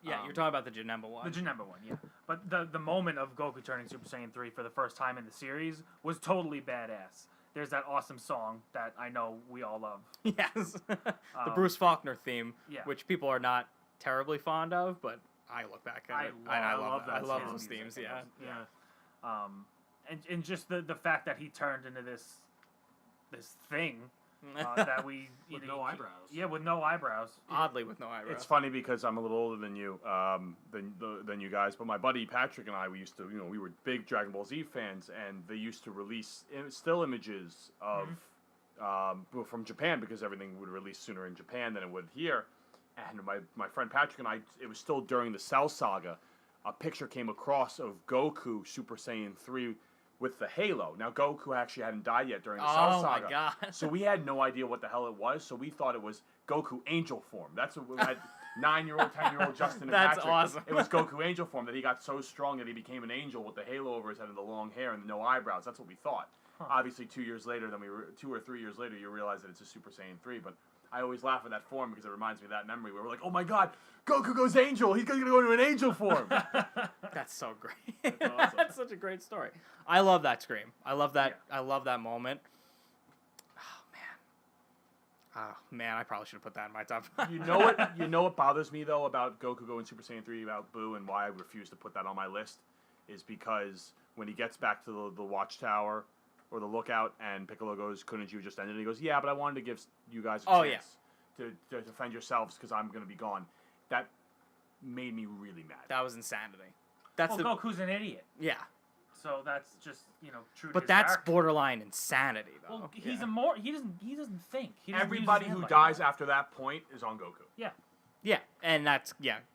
Yeah, you're talking about the Janemba one. The Janemba one, yeah. But the moment of Goku turning Super Saiyan 3 for the first time in the series was totally badass. There's that awesome song that I know we all love. Yes, the Bruce Faulkner theme, yeah. which people are not terribly fond of, but I look back at it. I love that. I love those themes. Yeah. Yeah. And just the fact that he turned into this thing that we With no eyebrows. Yeah, with no eyebrows. Oddly, with no eyebrows. It's funny because I'm a little older than you, than you guys. But my buddy Patrick and I, we used to, we were big Dragon Ball Z fans, and they used to release still images of from Japan because everything would release sooner in Japan than it would here. And my friend Patrick and I, it was still during the Cell Saga, a picture came across of Goku Super Saiyan 3 with the halo. Now, Goku actually hadn't died yet during the Cell Saga. Oh, my God. So we had no idea what the hell it was, so we thought it was Goku Angel form. That's what we had 9-year-old, 10-year-old Justin and That's Patrick. awesome. It was Goku Angel form that he got so strong that he became an angel with the halo over his head and the long hair and no eyebrows. That's what we thought. Obviously, 2 years later, 2 or 3 years later, you realize that it's a Super Saiyan 3, but I always laugh at that form because it reminds me of that memory where we're like, oh my God, Goku goes angel. He's going to go into an angel form. That's so great. That's awesome. That's such a great story. I love that scream. I love that. Yeah. I love that moment. Oh man, I probably should have put that in my top 5. You know what bothers me though about Goku going Super Saiyan 3 about Boo and why I refuse to put that on my list is because when he gets back to the watchtower or the lookout and Piccolo goes, couldn't you just end it? And he goes, yeah, but I wanted to give you guys a chance to defend yourselves because I'm going to be gone. That made me really mad. That was insanity. That's Goku's an idiot. Yeah. So that's just true. But to his that's character. borderline insanity, though. Well, he's he doesn't think. He doesn't Everybody use his who head dies like after that point is on Goku. Yeah. Yeah, and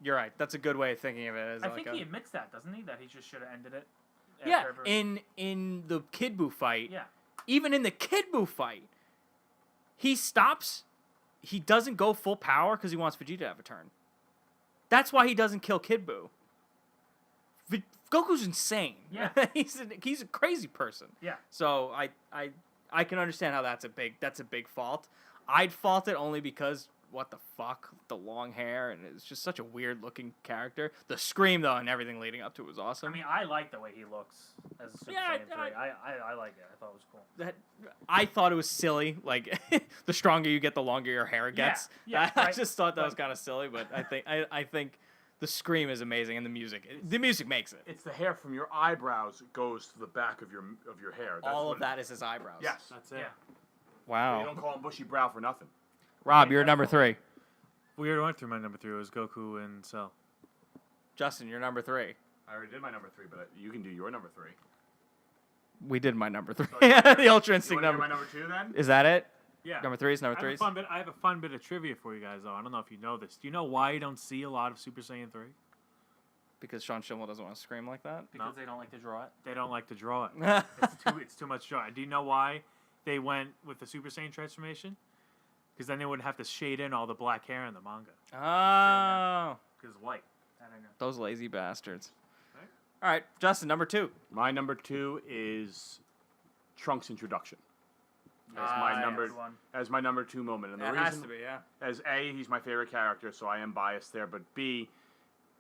you're right. That's a good way of thinking of it. I think he admits that, doesn't he? That he just should have ended it. Yeah, in the Kid Buu fight. Yeah. Even in the Kid Buu fight, he stops. He doesn't go full power because he wants Vegeta to have a turn. That's why he doesn't kill Kid Buu. Goku's insane. Yeah. he's a crazy person. Yeah. So I can understand how that's a big fault. I'd fault it only because what the fuck, the long hair, and it's just such a weird looking character. The scream though and everything leading up to it was awesome. I mean, I like the way he looks as a Super Saiyan 3. I like it. I thought it was cool. I thought it was silly. Like the stronger you get, the longer your hair gets. Yeah, I just thought that was kind of silly, but I think the scream is amazing and the music makes it. It's the hair from your eyebrows goes to the back of your hair. That's all of that is his eyebrows. Yes, That's it. Yeah. Wow. You don't call him bushy brow for nothing. Rob, you're number 3. We already went through my number 3. It was Goku and Cell. Justin, you're number 3. I already did my number 3, but you can do your number 3. We did my number 3. So The Ultra Instinct you want number. My number 2 then? Is that it? Yeah. Number 3 is number 3. I have a fun bit of trivia for you guys, though. I don't know if you know this. Do you know why you don't see a lot of Super Saiyan 3? Because Sean Schimmel doesn't want to scream like that. Because they don't like to draw it. They don't like to draw it. It's too much draw. Do you know why they went with the Super Saiyan transformation? Because then they wouldn't have to shade in all the black hair in the manga. Oh. Because white. I don't know. Those lazy bastards. Right. All right, Justin, number 2. My number 2 is Trunks' introduction. As my number 2 moment. And the That reason, has to be, yeah. as A, he's my favorite character, so I am biased there. But B,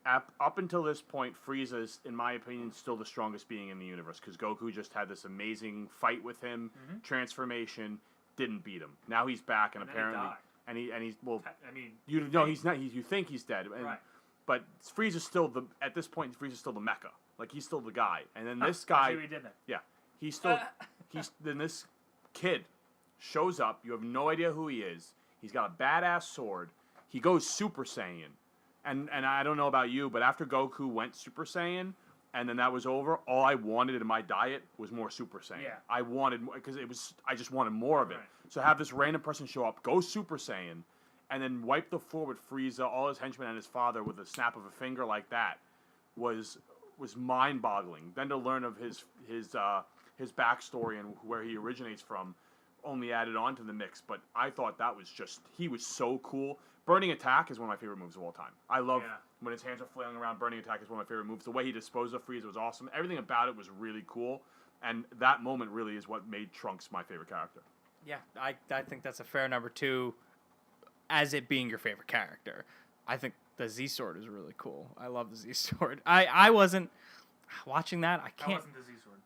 up until this point, Frieza is, in my opinion, still the strongest being in the universe because Goku just had this amazing fight with him, transformation, didn't beat him. Now he's back, and apparently, he's well. I mean, he's not. You think he's dead, right? But Frieza's still at this point. Frieza's still the Mecha. Like he's still the guy, and then this guy. I see what he did there. Yeah, he's still. Then this kid shows up. You have no idea who he is. He's got a badass sword. He goes Super Saiyan. And I don't know about you, but after Goku went Super Saiyan, and then that was over, all I wanted in my diet was more Super Saiyan. Yeah. I wanted more, because I just wanted more of it. Right. So have this random person show up, go Super Saiyan, and then wipe the floor with Frieza, all his henchmen, and his father with a snap of a finger like that. was mind-boggling. Then to learn of his backstory and where he originates from only added on to the mix. But I thought that was he was so cool. Burning Attack is one of my favorite moves of all time. I love when his hands are flailing around. Burning Attack is one of my favorite moves. The way he disposed of Frieza was awesome. Everything about it was really cool. And that moment really is what made Trunks my favorite character. Yeah, I think that's a fair number 2 as it being your favorite character. I think the Z-Sword is really cool. I love the Z-Sword. I wasn't watching that. I That can't. wasn't the Z-Sword.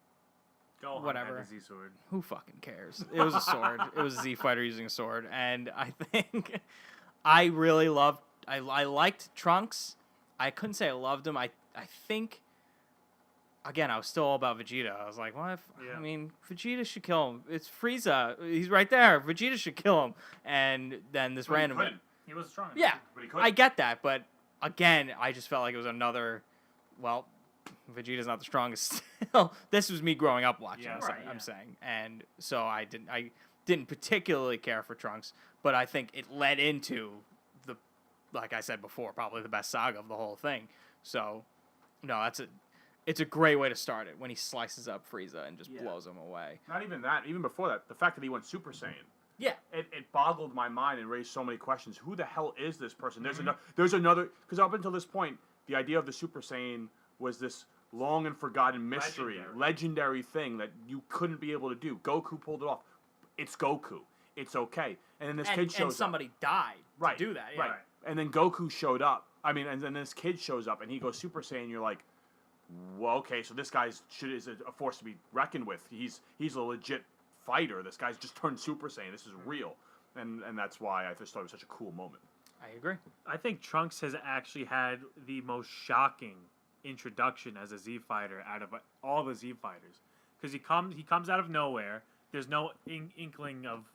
Gohan Whatever. had the Z-Sword. Who fucking cares? It was a sword. It was a Z fighter using a sword, and I think I really loved. I liked Trunks. I couldn't say I loved him. I think. Again, I was still all about Vegeta. I was like, "What? I mean, Vegeta should kill him. It's Frieza. He's right there. Vegeta should kill him." And then this random. He was strong. Yeah, But he couldn't. I get that, but again, I just felt like it was another. Well, Vegeta's not the strongest still. This was me growing up watching Yeah, this, right, I'm saying. And so I didn't particularly care for Trunks, but I think it led into like I said before, probably the best saga of the whole thing. So no, it's a great way to start it when he slices up Frieza and just blows him away. Not even that. Even before that, the fact that he went Super Saiyan. Yeah. It boggled my mind and raised so many questions. Who the hell is this person? There's another because up until this point, the idea of the Super Saiyan was this long and forgotten mystery, legendary thing that you couldn't be able to do. Goku pulled it off. It's Goku. It's okay. And then this kid shows and somebody died Right. to do that. Yeah. Right. And then Goku showed up. I mean, and then this kid shows up and he goes Super Saiyan. You're like, well, okay, so this guy's is a force to be reckoned with. He's a legit fighter. This guy's just turned Super Saiyan. This is real. And that's why I just thought it was such a cool moment. I agree. I think Trunks has actually had the most shocking introduction as a Z fighter out of all the Z fighters, because he comes out of nowhere. There's no inkling of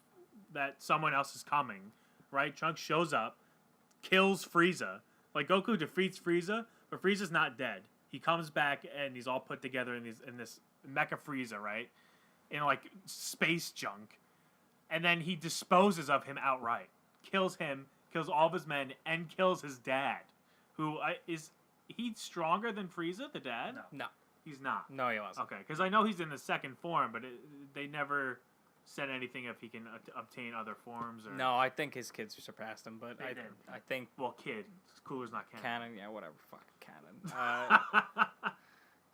that someone else is coming, right? Trunks shows up, kills Frieza. Like Goku defeats Frieza, but Frieza's not dead. He comes back and he's all put together in this Mecha Frieza, right? In like space junk, and then he disposes of him outright, kills him, kills all of his men, and kills his dad, who is he stronger than Frieza, the dad? No. He's not. No, he wasn't. Okay, because I know he's in the second form, but they never said anything if he can obtain other forms. Or... No, I think his kids surpassed him, but They did. I think Well, kid. Cooler's not canon. canon, yeah, whatever, fucking canon.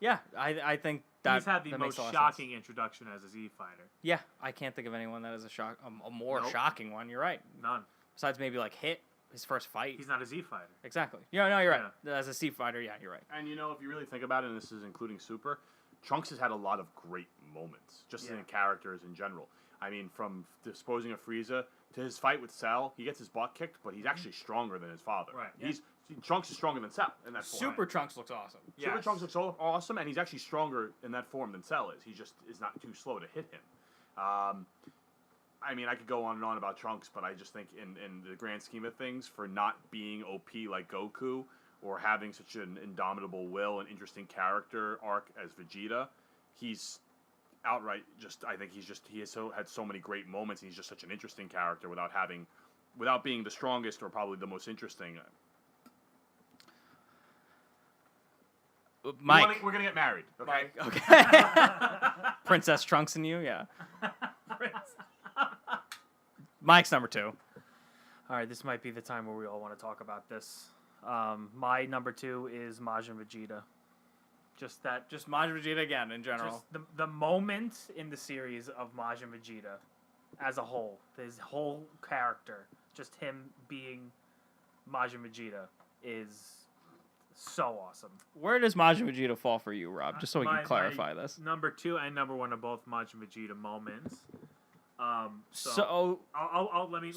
Yeah, I think that He's had the that most makes a lot of shocking sense. introduction as a Z fighter. Yeah, I can't think of anyone that is a more Nope. shocking one. You're right. None. Besides maybe like Hit, his first fight. He's not a Z fighter. Exactly. Yeah, no, you're right. As a C fighter, yeah, you're right. And if you really think about it, and this is including Super, Trunks has had a lot of great moments, just in characters in general. I mean, from disposing of Frieza to his fight with Cell, he gets his butt kicked, but he's actually stronger than his father. Right. Trunks is stronger than Cell in that form. Super Trunks looks awesome. Super Yes. Trunks looks so awesome, and he's actually stronger in that form than Cell is. He just is not too slow to hit him. I mean, I could go on and on about Trunks, but I just think in the grand scheme of things, for not being OP like Goku, or having such an indomitable will and interesting character arc as Vegeta, he's outright I think he has had so many great moments, and he's just such an interesting character without being the strongest or probably the most interesting. Mike. We're gonna get married, okay? Okay. Princess Trunks and you, yeah. Mike's number 2. All right, this might be the time where we all want to talk about this. My number 2 is Majin Vegeta. Just Majin Vegeta again in general. just the moment in the series of Majin Vegeta as a whole, his whole character, just him being Majin Vegeta is so awesome. Where does Majin Vegeta fall for you, Rob? Just so we can clarify this. Number 2 and number 1 are both Majin Vegeta moments. So let me.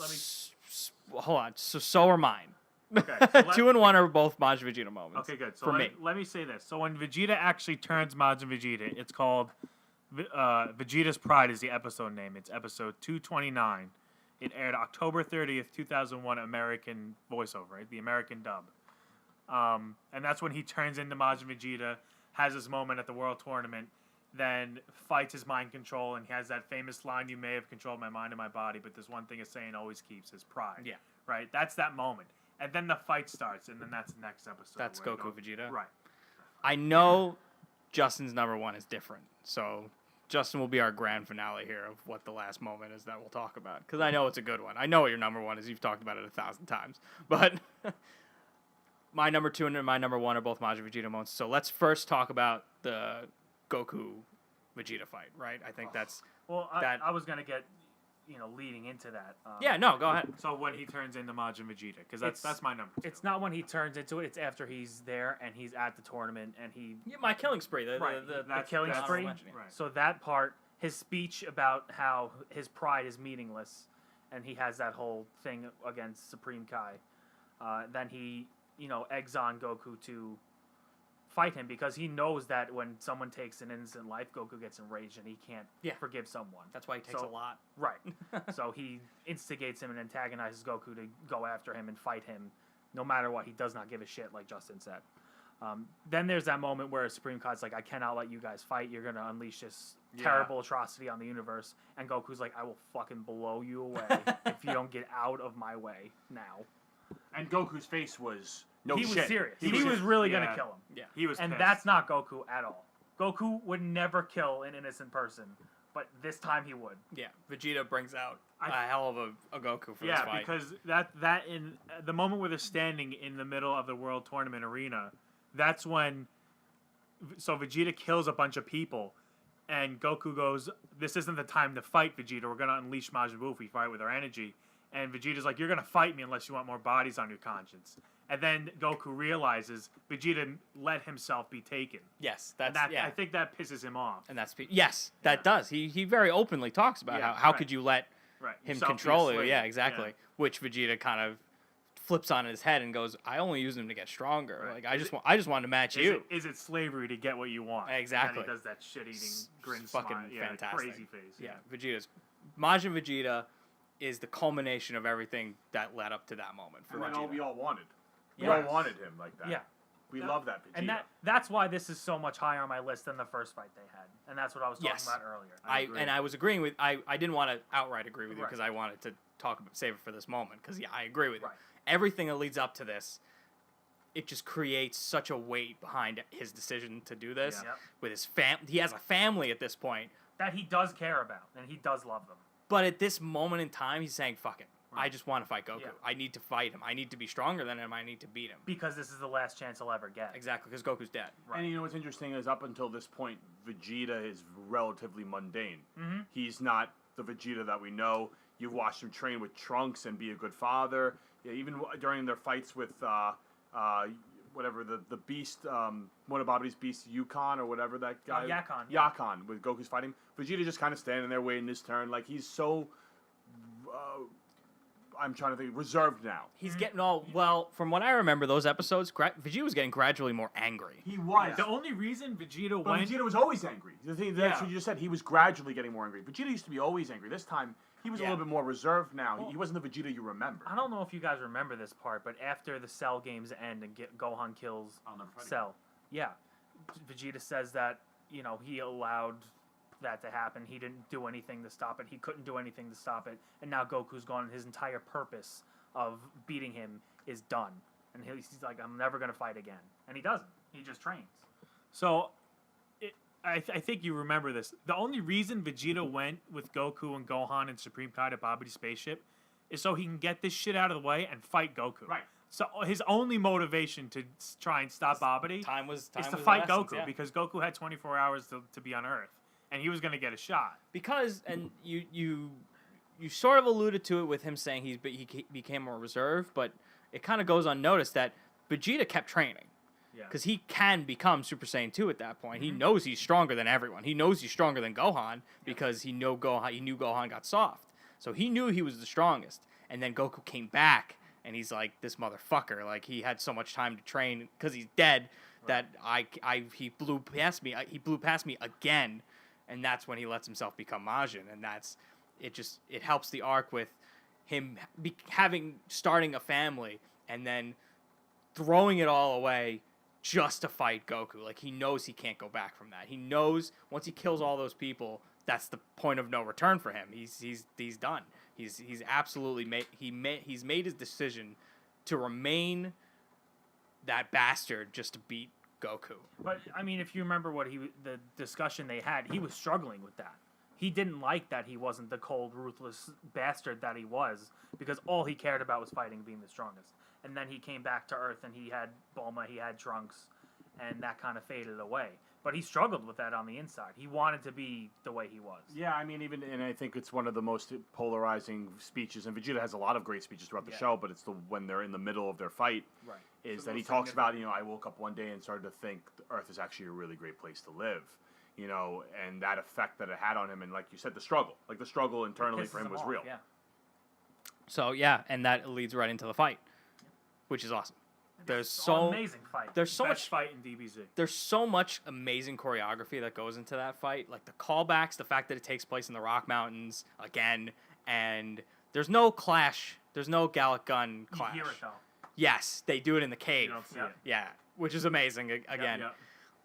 Hold on. So are mine. Okay, 2 and 1 are both Majin Vegeta moments. Okay, good. So for me. let me say this. So when Vegeta actually turns Majin Vegeta, it's called Vegeta's Pride is the episode name. It's episode 229. It aired October 30th, 2001, American voiceover, right? The American dub. And that's when he turns into Majin Vegeta, has his moment at the World Tournament, then fights his mind control, and he has that famous line, "You may have controlled my mind and my body, but there's one thing a Saiyan always keeps, his pride." Yeah. Right? That's that moment. And then the fight starts, and then that's the next episode. That's where Goku Vegeta? Right. I know Justin's number one is different, so Justin will be our grand finale here of what the last moment is that we'll talk about, because I know it's a good one. I know what your number one is. You've talked about it 1,000 times. But my number two and my number one are both Majin Vegeta moments. So let's first talk about the Goku Vegeta fight, right? I think that's... Well, that- I was gonna get, leading into that. Yeah, no, go ahead. So when he turns into Majin Vegeta, because that's my number 2. It's not when he turns into it. It's after he's there and he's at the tournament and he. Yeah, my killing spree. The killing that's spree? mentioning. Right. So that part, his speech about how his pride is meaningless, and he has that whole thing against Supreme Kai. Then he, eggs on Goku to fight him because he knows that when someone takes an innocent life, Goku gets enraged and he can't forgive someone. That's why he takes So- a lot. Right. So he instigates him and antagonizes Goku to go after him and fight him, no matter what. He does not give a shit, like Justin said. Then there's that moment where Supreme Kai's like, I cannot let you guys fight. You're going to unleash this terrible atrocity on the universe. And Goku's like, I will fucking blow you away if you don't get out of my way now. And Goku's face was no he shit. was serious. He was was really going to kill him. Yeah. He was And pissed. that's not Goku at all. Goku would never kill an innocent person, but this time he would. Yeah, Vegeta brings out I- a hell of a Goku for this Yeah, fight. because that in the moment where they're standing in the middle of the World Tournament arena, that's when. So Vegeta kills a bunch of people, and Goku goes, "This isn't the time to fight, Vegeta. We're gonna unleash Majin Buu if we fight with our energy." And Vegeta's like, "You're gonna fight me unless you want more bodies on your conscience." And then Goku realizes Vegeta let himself be taken. Yes, And that's I think that pisses him off. and that's yes, that does. He very openly talks about Yeah, how right. could you let Right. him Himself be a control you? slave. Yeah, exactly. Yeah. Which Vegeta kind of flips on his head and goes, "I only use him to get stronger. Right. Like I just wanted to match you." Is it slavery to get what you want? Exactly. And he does that shit-eating grin Fucking smile. Yeah, fantastic. crazy face. Yeah, Vegeta's Majin Vegeta is the culmination of everything that led up to that moment for And then all Vegeta. we all wanted. We Yes. all wanted him like that. Yeah. We That- love that Vegeta. And that's why this is so much higher on my list than the first fight they had. And that's what I was talking Yes. about earlier. I was agreeing with I didn't want to outright agree with you Right. because I wanted to save it for this moment because I agree with you. Right. Everything that leads up to this, it just creates such a weight behind his decision to do this Yep. with his he has a family at this point, That he does care about, and he does love them. but at this moment in time he's saying fuck it. I Right. just want to fight Goku. Yeah. I need to fight him. I need to be stronger than him. I need to beat him. Because this is the last chance he'll ever get. Exactly, because Goku's dead. Right. And you know what's interesting is up until this point, Vegeta is relatively mundane. Mm-hmm. He's not the Vegeta that we know. You've watched him train with Trunks and be a good father. Yeah, even during their fights with whatever the beast, one of Bobby's beasts, Yukon or whatever that guy. Yakon, yeah. Yakon, with Goku's fighting. Vegeta just kind of standing there waiting his turn. Like he's so. I'm trying to think. Reserved now. He's getting all well. From what I remember, those episodes, Vegeta was getting gradually more angry. He was. The only reason Vegeta But went. Vegeta was always angry. The thing that's Yeah. what you just said. He was gradually getting more angry. Vegeta used to be always angry. This time, he was a Yeah. little bit more reserved. Now Well, he wasn't the Vegeta you remember. I don't know if you guys remember this part, but after the Cell games end and Gohan kills I'll never fight Cell, Vegeta says that he allowed that to happen. He didn't do anything to stop it. He couldn't do anything to stop it, and now Goku's gone. And his entire purpose of beating him is done, and he's like, I'm never gonna fight again, and he doesn't. He just trains. So, I think you remember this. The only reason Vegeta went with Goku and Gohan and Supreme Kai to Babidi's spaceship is so he can get this shit out of the way and fight Goku. Right. So his only motivation to try and stop Babidi Time was is to of fight essence, Goku yeah. because Goku had 24 hours to be on Earth, and he was going to get a shot. Because and you sort of alluded to it with him saying he became more reserved, but it kind of goes unnoticed that Vegeta kept training Yeah. because he can become Super Saiyan 2 at that point. He knows he's stronger than everyone. He knows he's stronger than Gohan because he knew Gohan got soft, so he knew he was the strongest. And then Goku came back, and he's like, this motherfucker. Like he had so much time to train because he's dead that he blew past me. He blew past me again. And that's when he lets himself become Majin, and it helps the arc with him starting a family and then throwing it all away just to fight Goku. Like he knows he can't go back from that. He knows once he kills all those people, that's the point of no return for him. He's done. He's absolutely he's made his decision to remain that bastard just to beat Goku. But I mean, if you remember the discussion they had, he was struggling with that. He didn't like that he wasn't the cold, ruthless bastard that he was, because all he cared about was fighting, being the strongest. And then he came back to Earth, and he had Bulma, he had Trunks, and that kind of faded away. But he struggled with that on the inside. He wanted to be the way he was. Yeah, I mean, and I think it's one of the most polarizing speeches, and Vegeta has a lot of great speeches throughout the show, but it's when they're in the middle of their fight, Right. is that he talks about, I woke up one day and started to think the Earth is actually a really great place to live, and that effect that it had on him, and like you said, the struggle internally for him was real. Yeah. So, yeah, and that leads right into the fight, which is awesome. There's amazing fight. There's so Best much fight in DBZ. There's so much amazing choreography that goes into that fight, like the callbacks, the fact that it takes place in the Rock Mountains again, and there's no clash. There's no Gallic Gun clash. You hear it though. Yes, they do it in the cave. You don't see Yeah. it. Yeah, which is amazing. Again, Yeah.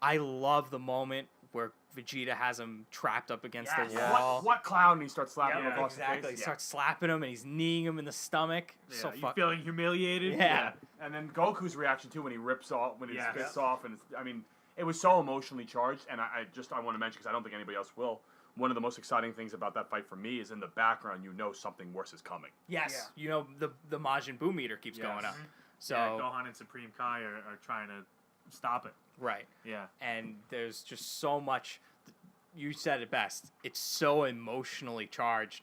I love the moment where Vegeta has him trapped up against Yes. the Yeah. wall. What clown? And he starts slapping Yeah, him across Exactly. the He face. starts slapping him and he's kneeing him in the stomach. So You fuck. feeling humiliated? Yeah. And then Goku's reaction too when he rips off, when he Yes. spits off, and it was so emotionally charged. And I want to mention, because I don't think anybody else will. One of the most exciting things about that fight for me is in the background, something worse is coming. Yes, the Majin Buu meter keeps Yes. going up. Mhm. So Yeah, Gohan and Supreme Kai are trying to stop it. right. Yeah. And there's just so much. You said it best. It's so emotionally charged.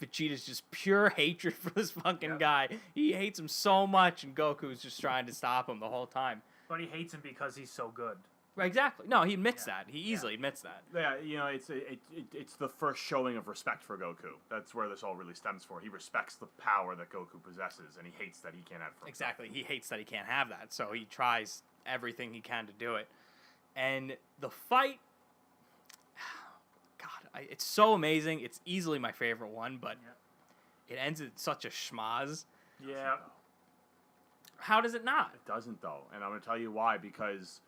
Vegeta's just pure hatred for this fucking guy. He hates him so much, and Goku's just trying to stop him the whole time. But he hates him because he's so good. Right, exactly. No, he admits that. He easily admits that. Yeah, it's the first showing of respect for Goku. That's where this all really stems for. He respects the power that Goku possesses, and he hates that he can't have it for himself. Exactly. He hates that he can't have that, so he tries everything he can to do it. And the fight, God, it's so amazing. It's easily my favorite one, but it ends in such a schmaz. Yeah. How does it not? It doesn't, though, and I'm going to tell you why, because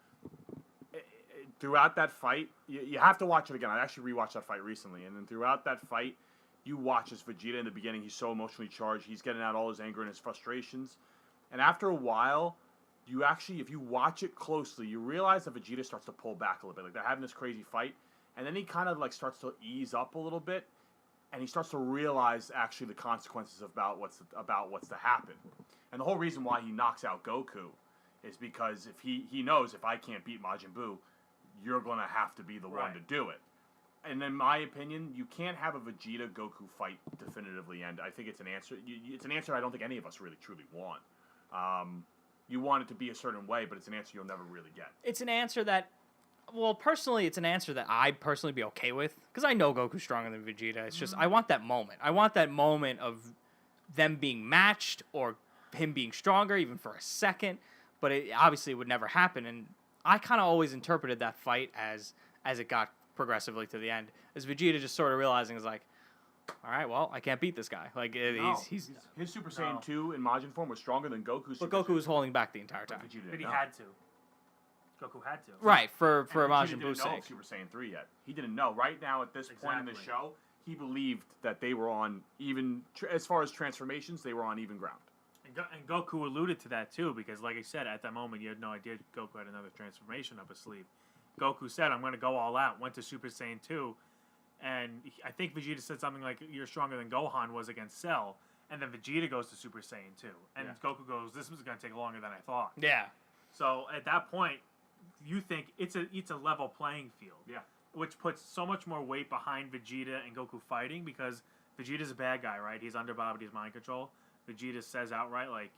throughout that fight, you have to watch it again. I actually rewatched that fight recently, and then throughout that fight, you watch as Vegeta in the beginning, he's so emotionally charged, he's getting out all his anger and his frustrations, and after a while, you actually, if you watch it closely, you realize that Vegeta starts to pull back a little bit. Like, they're having this crazy fight, and then he kind of, starts to ease up a little bit, and he starts to realize, actually, the consequences about what's to happen. And the whole reason why he knocks out Goku is because if he knows, if I can't beat Majin Buu, you're going to have to be the one to do it. And in my opinion, you can't have a Vegeta-Goku fight definitively end. I think it's an answer. It's an answer I don't think any of us really truly want. You want it to be a certain way, but it's an answer you'll never really get. It's an answer that, well, personally, it's an answer that I'd personally be okay with, because I know Goku's stronger than Vegeta. It's just, I want that moment. I want that moment of them being matched, or him being stronger, even for a second, but it obviously would never happen, and I kind of always interpreted that fight as it got progressively to the end, as Vegeta just sort of realizing, is like, all right, well, I can't beat this guy. Like, he's His Super Saiyan 2 in Majin form was stronger than Goku's but Super Goku was holding back the entire time. Vegeta But he didn't had to. Goku had to. Right, for And Majin Vegeta Buu's didn't know sake. Super Saiyan 3 yet. He didn't know. Right now, at this point in the Exactly. show, he believed that they were on even, as far as transformations, they were on even ground. And Goku alluded to that too, because like I said, at that moment you had no idea Goku had another transformation up his sleeve. Goku said, "I'm going to go all out." Went to Super Saiyan 2, and I think Vegeta said something like, "You're stronger than Gohan was against Cell." And then Vegeta goes to Super Saiyan 2, and Goku goes, "This was going to take longer than I thought." Yeah. So at that point, you think it's a level playing field. Yeah. Which puts so much more weight behind Vegeta and Goku fighting, because Vegeta's a bad guy, right? He's under Babidi's mind control. Vegeta says outright, like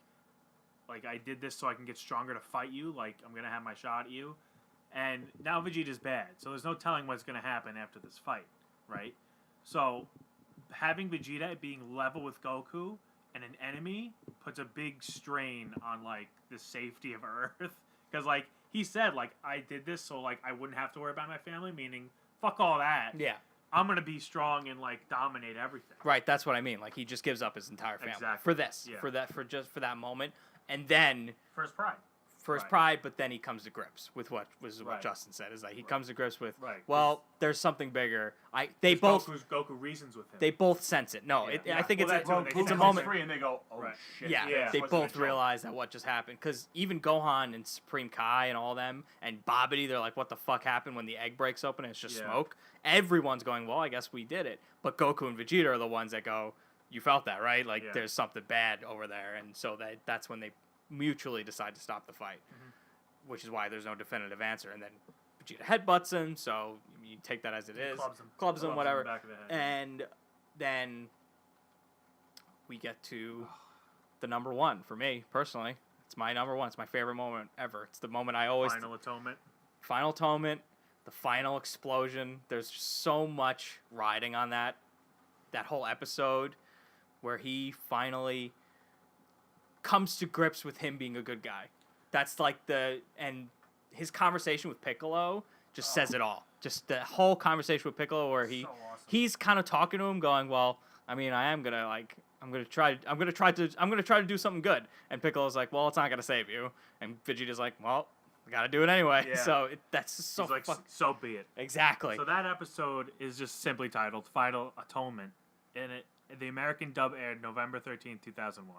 I did this so I can get stronger to fight you. Like, I'm going to have my shot at you. And now Vegeta's bad. So there's no telling what's going to happen after this fight, right? So having Vegeta being level with Goku and an enemy puts a big strain on, the safety of Earth. Because, he said, I did this so, I wouldn't have to worry about my family, meaning, fuck all that. Yeah. I'm going to be strong and, dominate everything. Right, that's what I mean. Like, he just gives up his entire family Exactly. for this, Yeah. for that moment, and then For his pride. for his Right. pride, but then he comes to grips with what Right. Justin said. Is like he comes to grips with, Right, well, there's something bigger. They both Goku reasons with him. they both sense it. No, Yeah. I think Well, it's that too, a, they it's sense a it. moment. Free and they go, oh Right. shit. Yeah, Yeah. they this both wasn't a joke. realize that what just happened. Because even Gohan and Supreme Kai and all them and Babidi, they're like, what the fuck happened when the egg breaks open and it's just Yeah. smoke? Everyone's going, well, I guess we did it. But Goku and Vegeta are the ones that go, you felt that, right? Like, Yeah. there's something bad over there. And so that's when they mutually decide to stop the fight, which is why there's no definitive answer. And then Vegeta headbutts him, so you take that as it is. Clubs him. Him, in whatever. the back of the head. And then we get to the number one for me personally. It's my number one. It's my favorite moment ever. It's the moment I always Final atonement. final atonement, the final explosion. There's just so much riding on that whole episode where he finally comes to grips with him being a good guy. That's like and his conversation with Piccolo just says it all. Just the whole conversation with Piccolo where So awesome. he's kind of talking to him going, well, I mean, I'm gonna try to do something good. And Piccolo's like, well, it's not gonna save you. And Vegeta's like, well, I gotta do it anyway. Yeah. So that's just so He's like, fuck- so be it. exactly. So that episode is just simply titled "Final Atonement," and the American dub aired November 13th, 2001,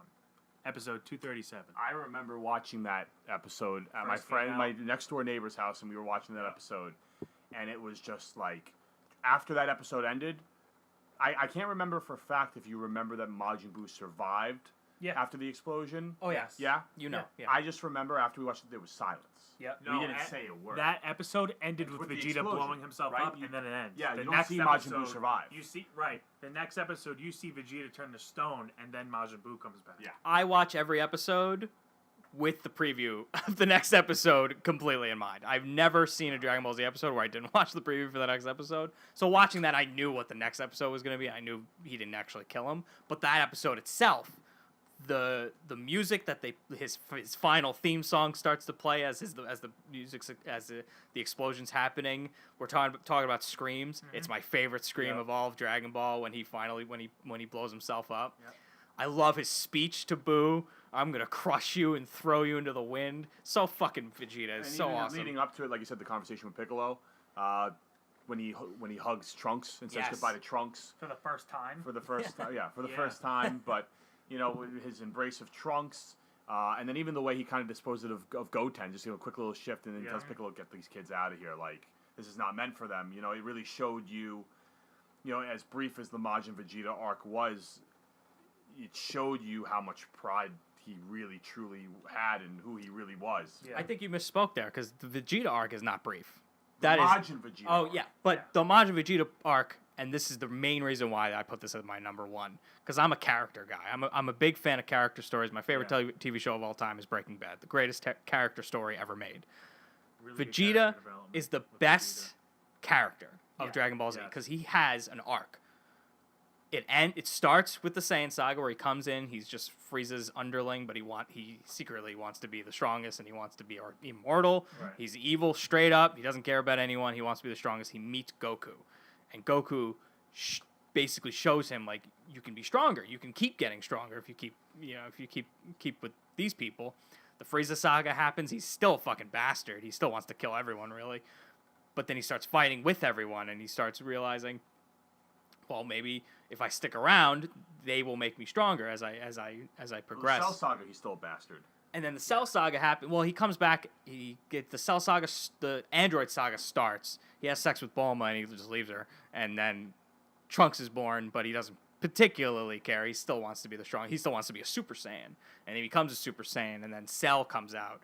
episode 237. I remember watching that episode at First came my out. next door neighbor's house, and we were watching that episode, and it was just like, after that episode ended, I can't remember for a fact if you remember that Majin Buu survived Yeah. after the explosion. Oh yeah, Yes. Yeah? you know. Yeah. I just remember after we watched it, there was silence. Yep. We didn't say a word. That episode ended with With the Vegeta explosion, blowing himself right? up, and then it ends. Yeah, the you don't next see Majin Buu episode, survive. You see, right? The next episode, you see Vegeta turn to stone, and then Majin Buu comes back. Yeah. I watch every episode with the preview of the next episode completely in mind. I've never seen a Dragon Ball Z episode where I didn't watch the preview for the next episode. So watching that, I knew what the next episode was going to be. I knew he didn't actually kill him, but that episode itself, the music that his final theme song starts to play as the explosion's happening. We're talking about screams. It's my favorite scream Yep. of all of Dragon Ball when he blows himself up. Yep. I love his speech to Boo. I'm gonna crush you and throw you into the wind. So fucking Vegeta is And so even awesome. leading up to it, like you said, the conversation with Piccolo, when he hugs Trunks and says Yes. goodbye to Trunks For the first time. for the first time. Yeah, for the Yeah. first time. But his embrace of Trunks, and then even the way he kind of disposed of Goten, just a quick little shift, and then Yeah. tells Piccolo, "Get these kids out of here. Like this is not meant for them." It really showed you, as brief as the Majin Vegeta arc was, it showed you how much pride he really truly had and who he really was. Yeah. I think you misspoke there because the Vegeta arc is not brief. The That is. Majin Vegeta. Oh arc. yeah, but the Majin Vegeta arc, and this is the main reason why I put this as my number one, because I'm a character guy. I'm a big fan of character stories. My favorite Yeah. TV show of all time is Breaking Bad, the greatest character story ever made. Really good Vegeta character development is the with best Vegeta. character of Yeah, Dragon Ball Z yes. because he has an arc. It starts with the Saiyan saga where he comes in, he's just Frieza's underling, but he secretly wants to be the strongest and he wants to be immortal. Right. He's evil straight up. He doesn't care about anyone. He wants to be the strongest. He meets Goku, and Goku basically shows him like you can be stronger. You can keep getting stronger if you keep with these people. The Frieza saga happens. He's still a fucking bastard. He still wants to kill everyone really, but then he starts fighting with everyone, and he starts realizing, well, maybe if I stick around, they will make me stronger as I progress. The Cell Saga, he's still a bastard. And then the Cell Saga happened. Well, he comes back. He gets the Cell Saga. The Android Saga starts. He has sex with Bulma, and he just leaves her. And then Trunks is born, but he doesn't particularly care. He still wants to be the strong. He still wants to be a Super Saiyan, and he becomes a Super Saiyan. And then Cell comes out.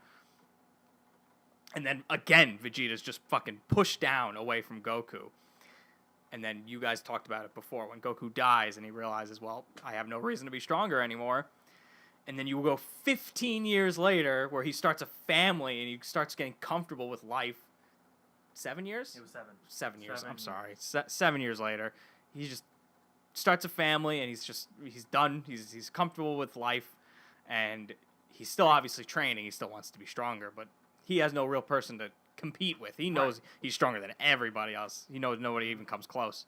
And then again, Vegeta's just fucking pushed down away from Goku. And then you guys talked about it before when Goku dies and he realizes, well, I have no reason to be stronger anymore. And then you go 15 years later where he starts a family and he starts getting comfortable with life. 7 years? It was 7. 7 years. 7 I'm sorry. 7 years later, he just starts a family and he's done. He's comfortable with life, and he's still obviously training. He still wants to be stronger, but he has no real person to compete with. He knows he's stronger than everybody else. He knows nobody even comes close.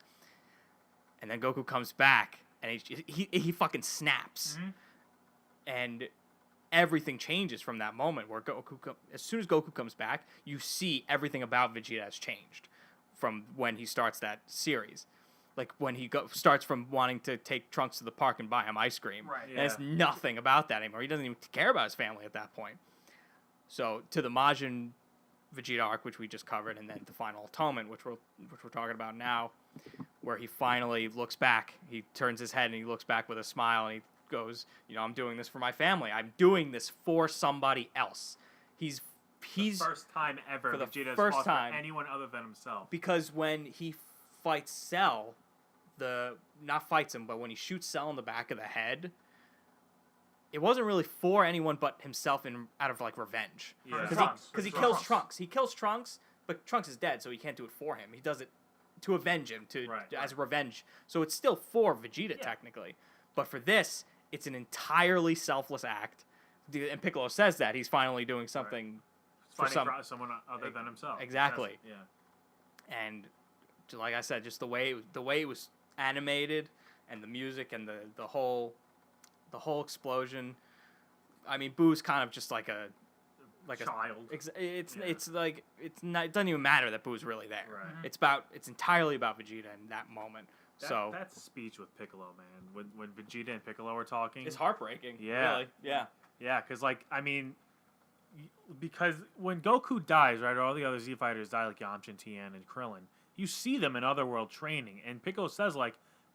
And then Goku comes back and he fucking snaps. Mm-hmm. And everything changes from that moment where as soon as Goku comes back, you see everything about Vegeta has changed from when he starts that series. Like when he starts from wanting to take Trunks to the park and buy him ice cream. Right. And it's nothing about that anymore. He doesn't even care about his family at that point. So to the Majin Vegeta arc, which we just covered, and then the final atonement, which we're talking about now, where he finally looks back. He turns his head and he looks back with a smile and he goes, I'm doing this for my family. I'm doing this for somebody else. He's the first time ever for the Vegeta's first fought time. for anyone other than himself. Because when he fights Cell, not fights him, but when he shoots Cell in the back of the head, it wasn't really for anyone but himself out of like revenge. Yeah. Because he kills Trunks. He kills Trunks, but Trunks is dead, so he can't do it for him. He does it to avenge him, as revenge. So it's still for Vegeta technically, but for this, it's an entirely selfless act. And Piccolo says that he's finally doing something for someone other than himself. Exactly. Yeah. And like I said, just the way it was animated and the music and the whole explosion. I mean, Boo's kind of just like a child. It doesn't even matter that Boo's really there. Right. It's entirely about Vegeta in that moment. That speech with Piccolo, man, when Vegeta and Piccolo were talking, it's heartbreaking. Yeah. Really. Yeah. Yeah, because because when Goku dies, right, or all the other Z fighters die, like Yamcha, Tien, and Krillin, you see them in Otherworld training, and Piccolo says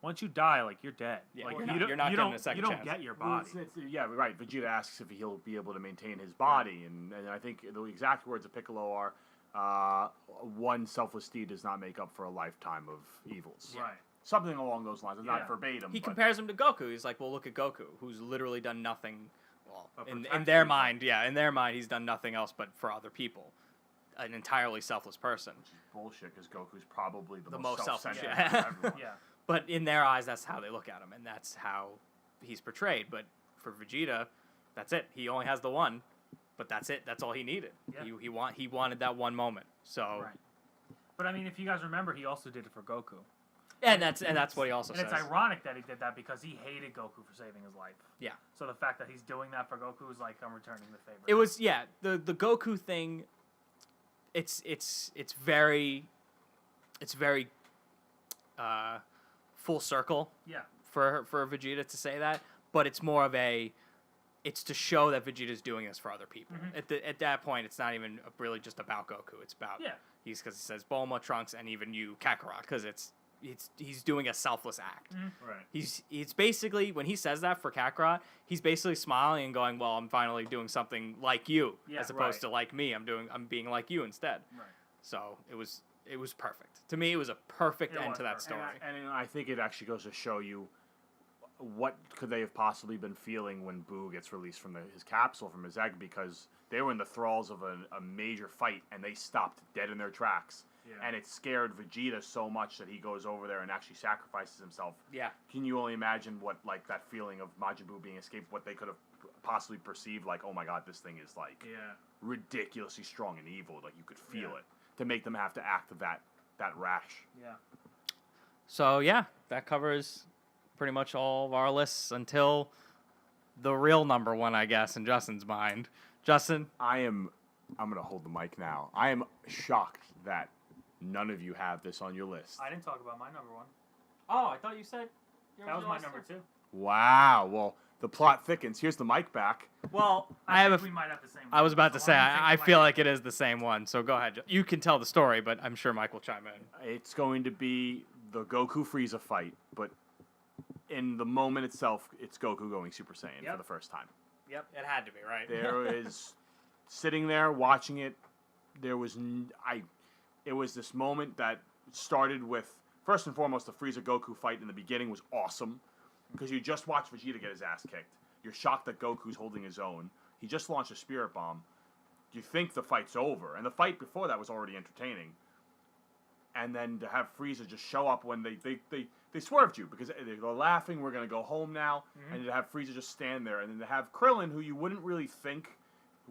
once you die, you're dead. Yeah, like you're not getting a second You don't chance. get your body. Yeah, right. Vegeta asks if he'll be able to maintain his body, and I think the exact words of Piccolo are, one selfless deed does not make up for a lifetime of evils. Right. Something along those lines. It's not verbatim. He compares him to Goku. He's like, well, look at Goku, who's literally done nothing. Well, in their mind, he's done nothing else but for other people. An entirely selfless person. Which is bullshit, because Goku's probably the most selfish. self-centered of everyone. Yeah. But in their eyes, that's how they look at him, and that's how he's portrayed. But for Vegeta, that's it. He only has the one, but that's it. That's all he needed. Yeah. He wanted that one moment. So. Right. But I mean, if you guys remember, he also did it for Goku. And that's what he also and says. It's ironic that he did that because he hated Goku for saving his life. Yeah. So the fact that he's doing that for Goku is like, I'm returning the favor. It was the Goku thing. It's very full circle. Yeah. For Vegeta to say that, but it's more of it's to show that Vegeta's doing this for other people. At that point, it's not even really just about Goku. It's about because he says Bulma, Trunks, and even you, Kakarot, because he's doing a selfless act. Right. He's basically, when he says that for Kakarot, he's basically smiling and going, well, I'm finally doing something like you, as opposed to like me. I'm being like you instead. Right. So it was perfect. To me, it was a perfect end to that story. And I think it actually goes to show you what could they have possibly been feeling when Boo gets released from his capsule, from his egg, because they were in the thralls of a major fight, and they stopped dead in their tracks. Yeah. And it scared Vegeta so much that he goes over there and actually sacrifices himself. Yeah. Can you only imagine what, that feeling of Majin Buu being escaped, what they could have possibly perceived, oh my god, this thing is, ridiculously strong and evil, you could feel it, to make them have to act that rash. Yeah. So, that covers pretty much all of our lists until the real number one, I guess, in Justin's mind. Justin? I'm going to hold the mic now. I am shocked that none of you have this on your list. I didn't talk about my number one. Oh, I thought you said that was my number two. Wow. Well, the plot thickens. Here's the mic back. Well, we might have the same one. I was about to say, I feel like it is the same one, so go ahead. You can tell the story, but I'm sure Mike will chime in. It's going to be the Goku-Frieza fight, but in the moment itself, it's Goku going Super Saiyan for the first time. Yep, it had to be, right? There is, sitting there watching it, it was this moment that started with, first and foremost, the Frieza Goku fight in the beginning was awesome, because you just watched Vegeta get his ass kicked. You're shocked that Goku's holding his own. He just launched a Spirit Bomb. You think the fight's over, and the fight before that was already entertaining. And then to have Frieza just show up when they swerved you, because they're laughing, we're going to go home now, and to have Frieza just stand there, and then to have Krillin, who you wouldn't really think,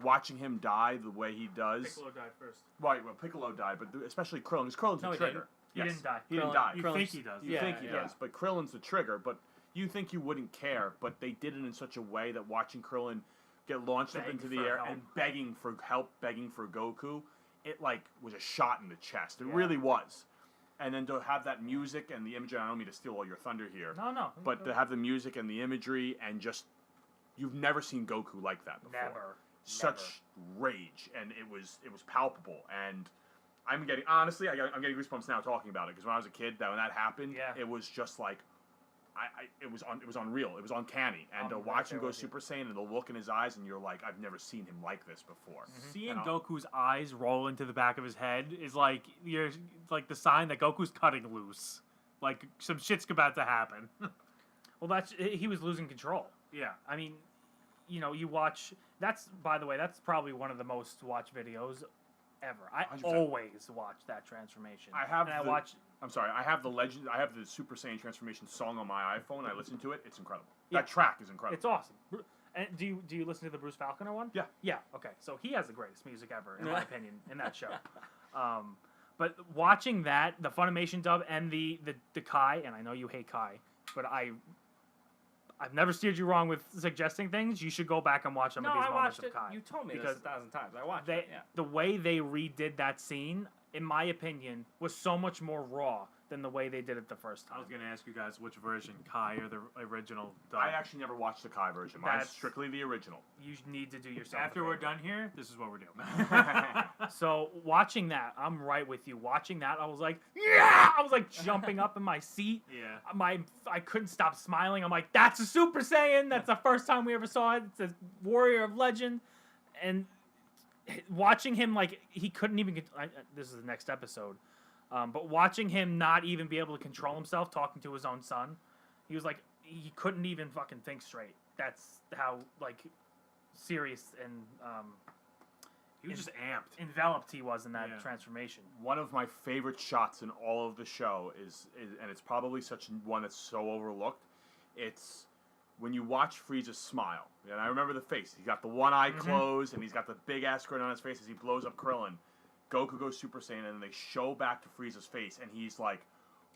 watching him die the way he does. Piccolo died first. Right, well, Piccolo died, but especially Krillin, because Krillin's the trigger. He didn't die. He didn't die. You think he does. You think he does, but Krillin's the trigger. But you think you wouldn't care, but they did it in such a way that watching Krillin get launched up Beg into the for air help. and begging for help, begging for Goku, it like was a shot in the chest. It Yeah. really was. And then to have that music and the imagery, I don't mean to steal all your thunder here, No. but to have the music and the imagery and just, you've never seen Goku like that before. Never. Such rage, and it was palpable. And I'm getting, honestly, I'm getting goosebumps now talking about it, because when I was a kid, when that happened, Yeah. it was just like, it was unreal. It was uncanny. And to I'm watch right him there go with you. Super Saiyan and the look in his eyes, and you're like, I've never seen him like this before. Seeing And I'll- Goku's eyes roll into the back of his head is like the sign that Goku's cutting loose. Like some shit's about to happen. Well, he was losing control. Yeah. I mean, you know, you watch. By the way, that's probably one of the most watched videos ever. I 100%. always watch that transformation. I have and I the- watch. I'm sorry, I have the Super Saiyan transformation song on my iPhone. I listen to it. It's incredible. Yeah. That track is incredible. It's awesome. And do you listen to the Bruce Falconer one? Yeah. Yeah. Okay. So he has the greatest music ever, in my opinion, in that show. But watching that, the Funimation dub and the Kai, and I know you hate Kai, but I've never steered you wrong with suggesting things. You should go back and watch some No, of these I moments watched of it. Kai. You told me because this 1,000 times. I watched they, it. Yeah. the way they redid that scene, in my opinion, was so much more raw than the way they did it the first I time. was gonna ask you guys which version, Kai or the original. Dub. I actually never watched the Kai version. Mine's That's- strictly the original. You need to do yourself. After a we're favor. done here, this is what we're doing. So watching that, I'm right with you. Watching that, I was like, yeah! I was like jumping up in my seat. Yeah. I couldn't stop smiling. I'm like, that's a Super Saiyan. That's the first time we ever saw it. It's a Warrior of Legend, and watching him like he couldn't even. This is the next episode, but watching him not even be able to control himself, talking to his own son, he was like he couldn't even fucking think straight. That's how like serious and He was just amped. enveloped he was in that Yeah. transformation. One of my favorite shots in all of the show is and it's probably such one that's so overlooked. It's when you watch Frieza's smile, and I remember the face. He's got the one eye closed, and he's got the big ass grin on his face as he blows up Krillin. Goku goes Super Saiyan, and they show back to Frieza's face, and he's like,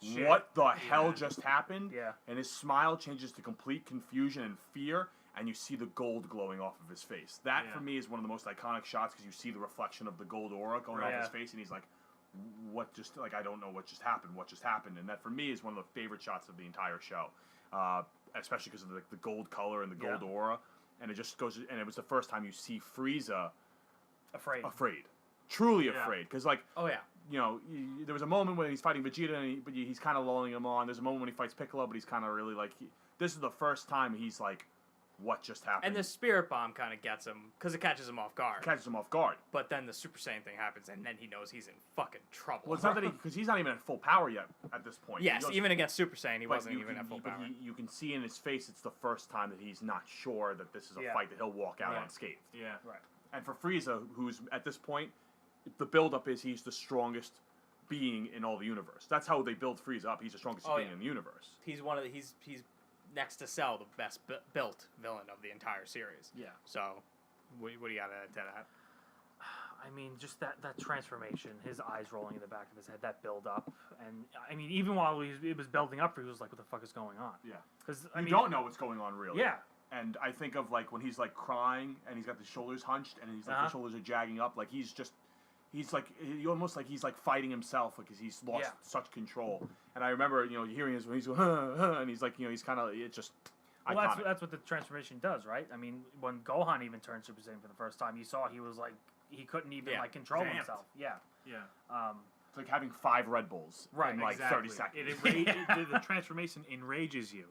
Shit. "What the hell just happened?" Yeah. And his smile changes to complete confusion and fear, and you see the gold glowing off of his face. That, Yeah. for me, is one of the most iconic shots, because you see the reflection of the gold aura going off Yeah. his face, and he's like, what just, like, I don't know what just happened, and that, for me, is one of the favorite shots of the entire show, especially because of the gold color and the gold Yeah. aura, and it just goes, and it was the first time you see Frieza Afraid. truly Yeah. afraid, because, like, Oh, yeah. you know, there was a moment when he's fighting Vegeta, but he's kind of lulling him on. There's a moment when he fights Piccolo, but he's kind of really like, this is the first time he's like, what just happened? And the Spirit Bomb kind of gets him, because it catches him off guard. catches him off guard. But then the Super Saiyan thing happens, and then he knows he's in fucking trouble. Well, it's not that because he's not even at full power yet at this point. Yes, He goes- even against Super Saiyan, he but wasn't you even can- at full but power. you can see in his face it's the first time that he's not sure that this is a Yeah. fight that he'll walk out Right. unscathed. Yeah. Right. And for Frieza, who's at this point, the build-up is he's the strongest being in all the universe. That's how they build Frieza up. He's the strongest Oh, being yeah. in the universe. He's one of the, he's next to Cell, the best built villain of the entire series. Yeah. So, what do you got to add to that? I mean, just that transformation, his eyes rolling in the back of his head, that build up, and I mean, even while it was building up, he was like, "What the fuck is going on?" Yeah. Because You don't know what's going on really. Yeah. And I think of like when he's like crying and he's got the shoulders hunched and he's like Uh-huh. the shoulders are jagging up, like he's like almost like he's like fighting himself because he's lost Yeah. such control. And I remember hearing his when he's going and he's like he's kind of it's just Well, iconic. that's what the transformation does, right? I mean, when Gohan even turned Super Saiyan for the first time, you saw he was like he couldn't even Yeah, like control he's amped. himself. Yeah. Yeah. It's like having 5 Red Bulls Right, in like Exactly. 30 seconds. The transformation enrages you,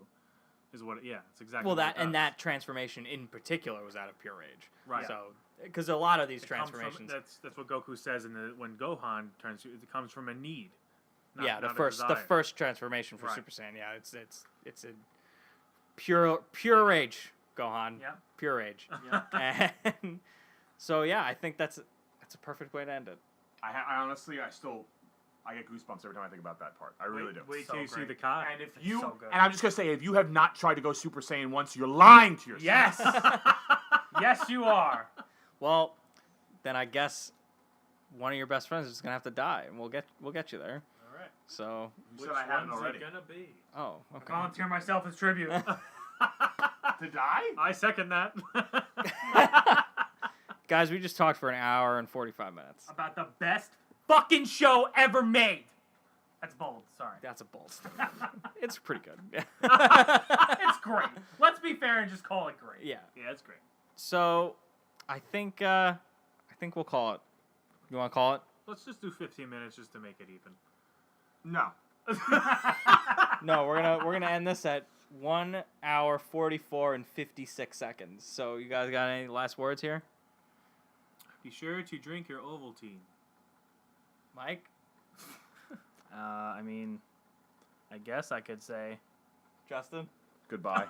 is what. It's exactly. Well, what that and that transformation in particular was out of pure rage. Right. So, because a lot of these It comes from- transformations, that's what Goku says when Gohan turns. It comes from a need. Not, yeah, the not a first desire. transformation for Right. Super Saiyan, yeah, it's a pure rage, Gohan. Yeah. Pure rage. Yeah. And so yeah, I think that's a perfect way to end it. I honestly I get goosebumps every time I think about that part. I really do. Wait So till you see great. the Kai. And if It's you so good. and I'm just gonna say if you have not tried to go Super Saiyan once, you're lying to yourself. Yes. Yes, you are. Well, then I guess one of your best friends is gonna have to die, and we'll get you there. All right. So, You said I haven't one's already. it gonna be? oh, okay. Volunteer myself as tribute. to die. I second that. Guys, we just talked for an hour and 45 minutes. About the best fucking show ever made. That's bold. Sorry. That's a bold statement. It's pretty good. It's great. Let's be fair and just call it great. Yeah. Yeah, that's great. So, I think we'll call it. You want to call it? Let's just do 15 minutes just to make it even. No. No, we're gonna end this at 1 hour 44 and 56 seconds. So, you guys got any last words here? Be sure to drink your Ovaltine. Mike? I mean, I guess I could say. Justin? Goodbye.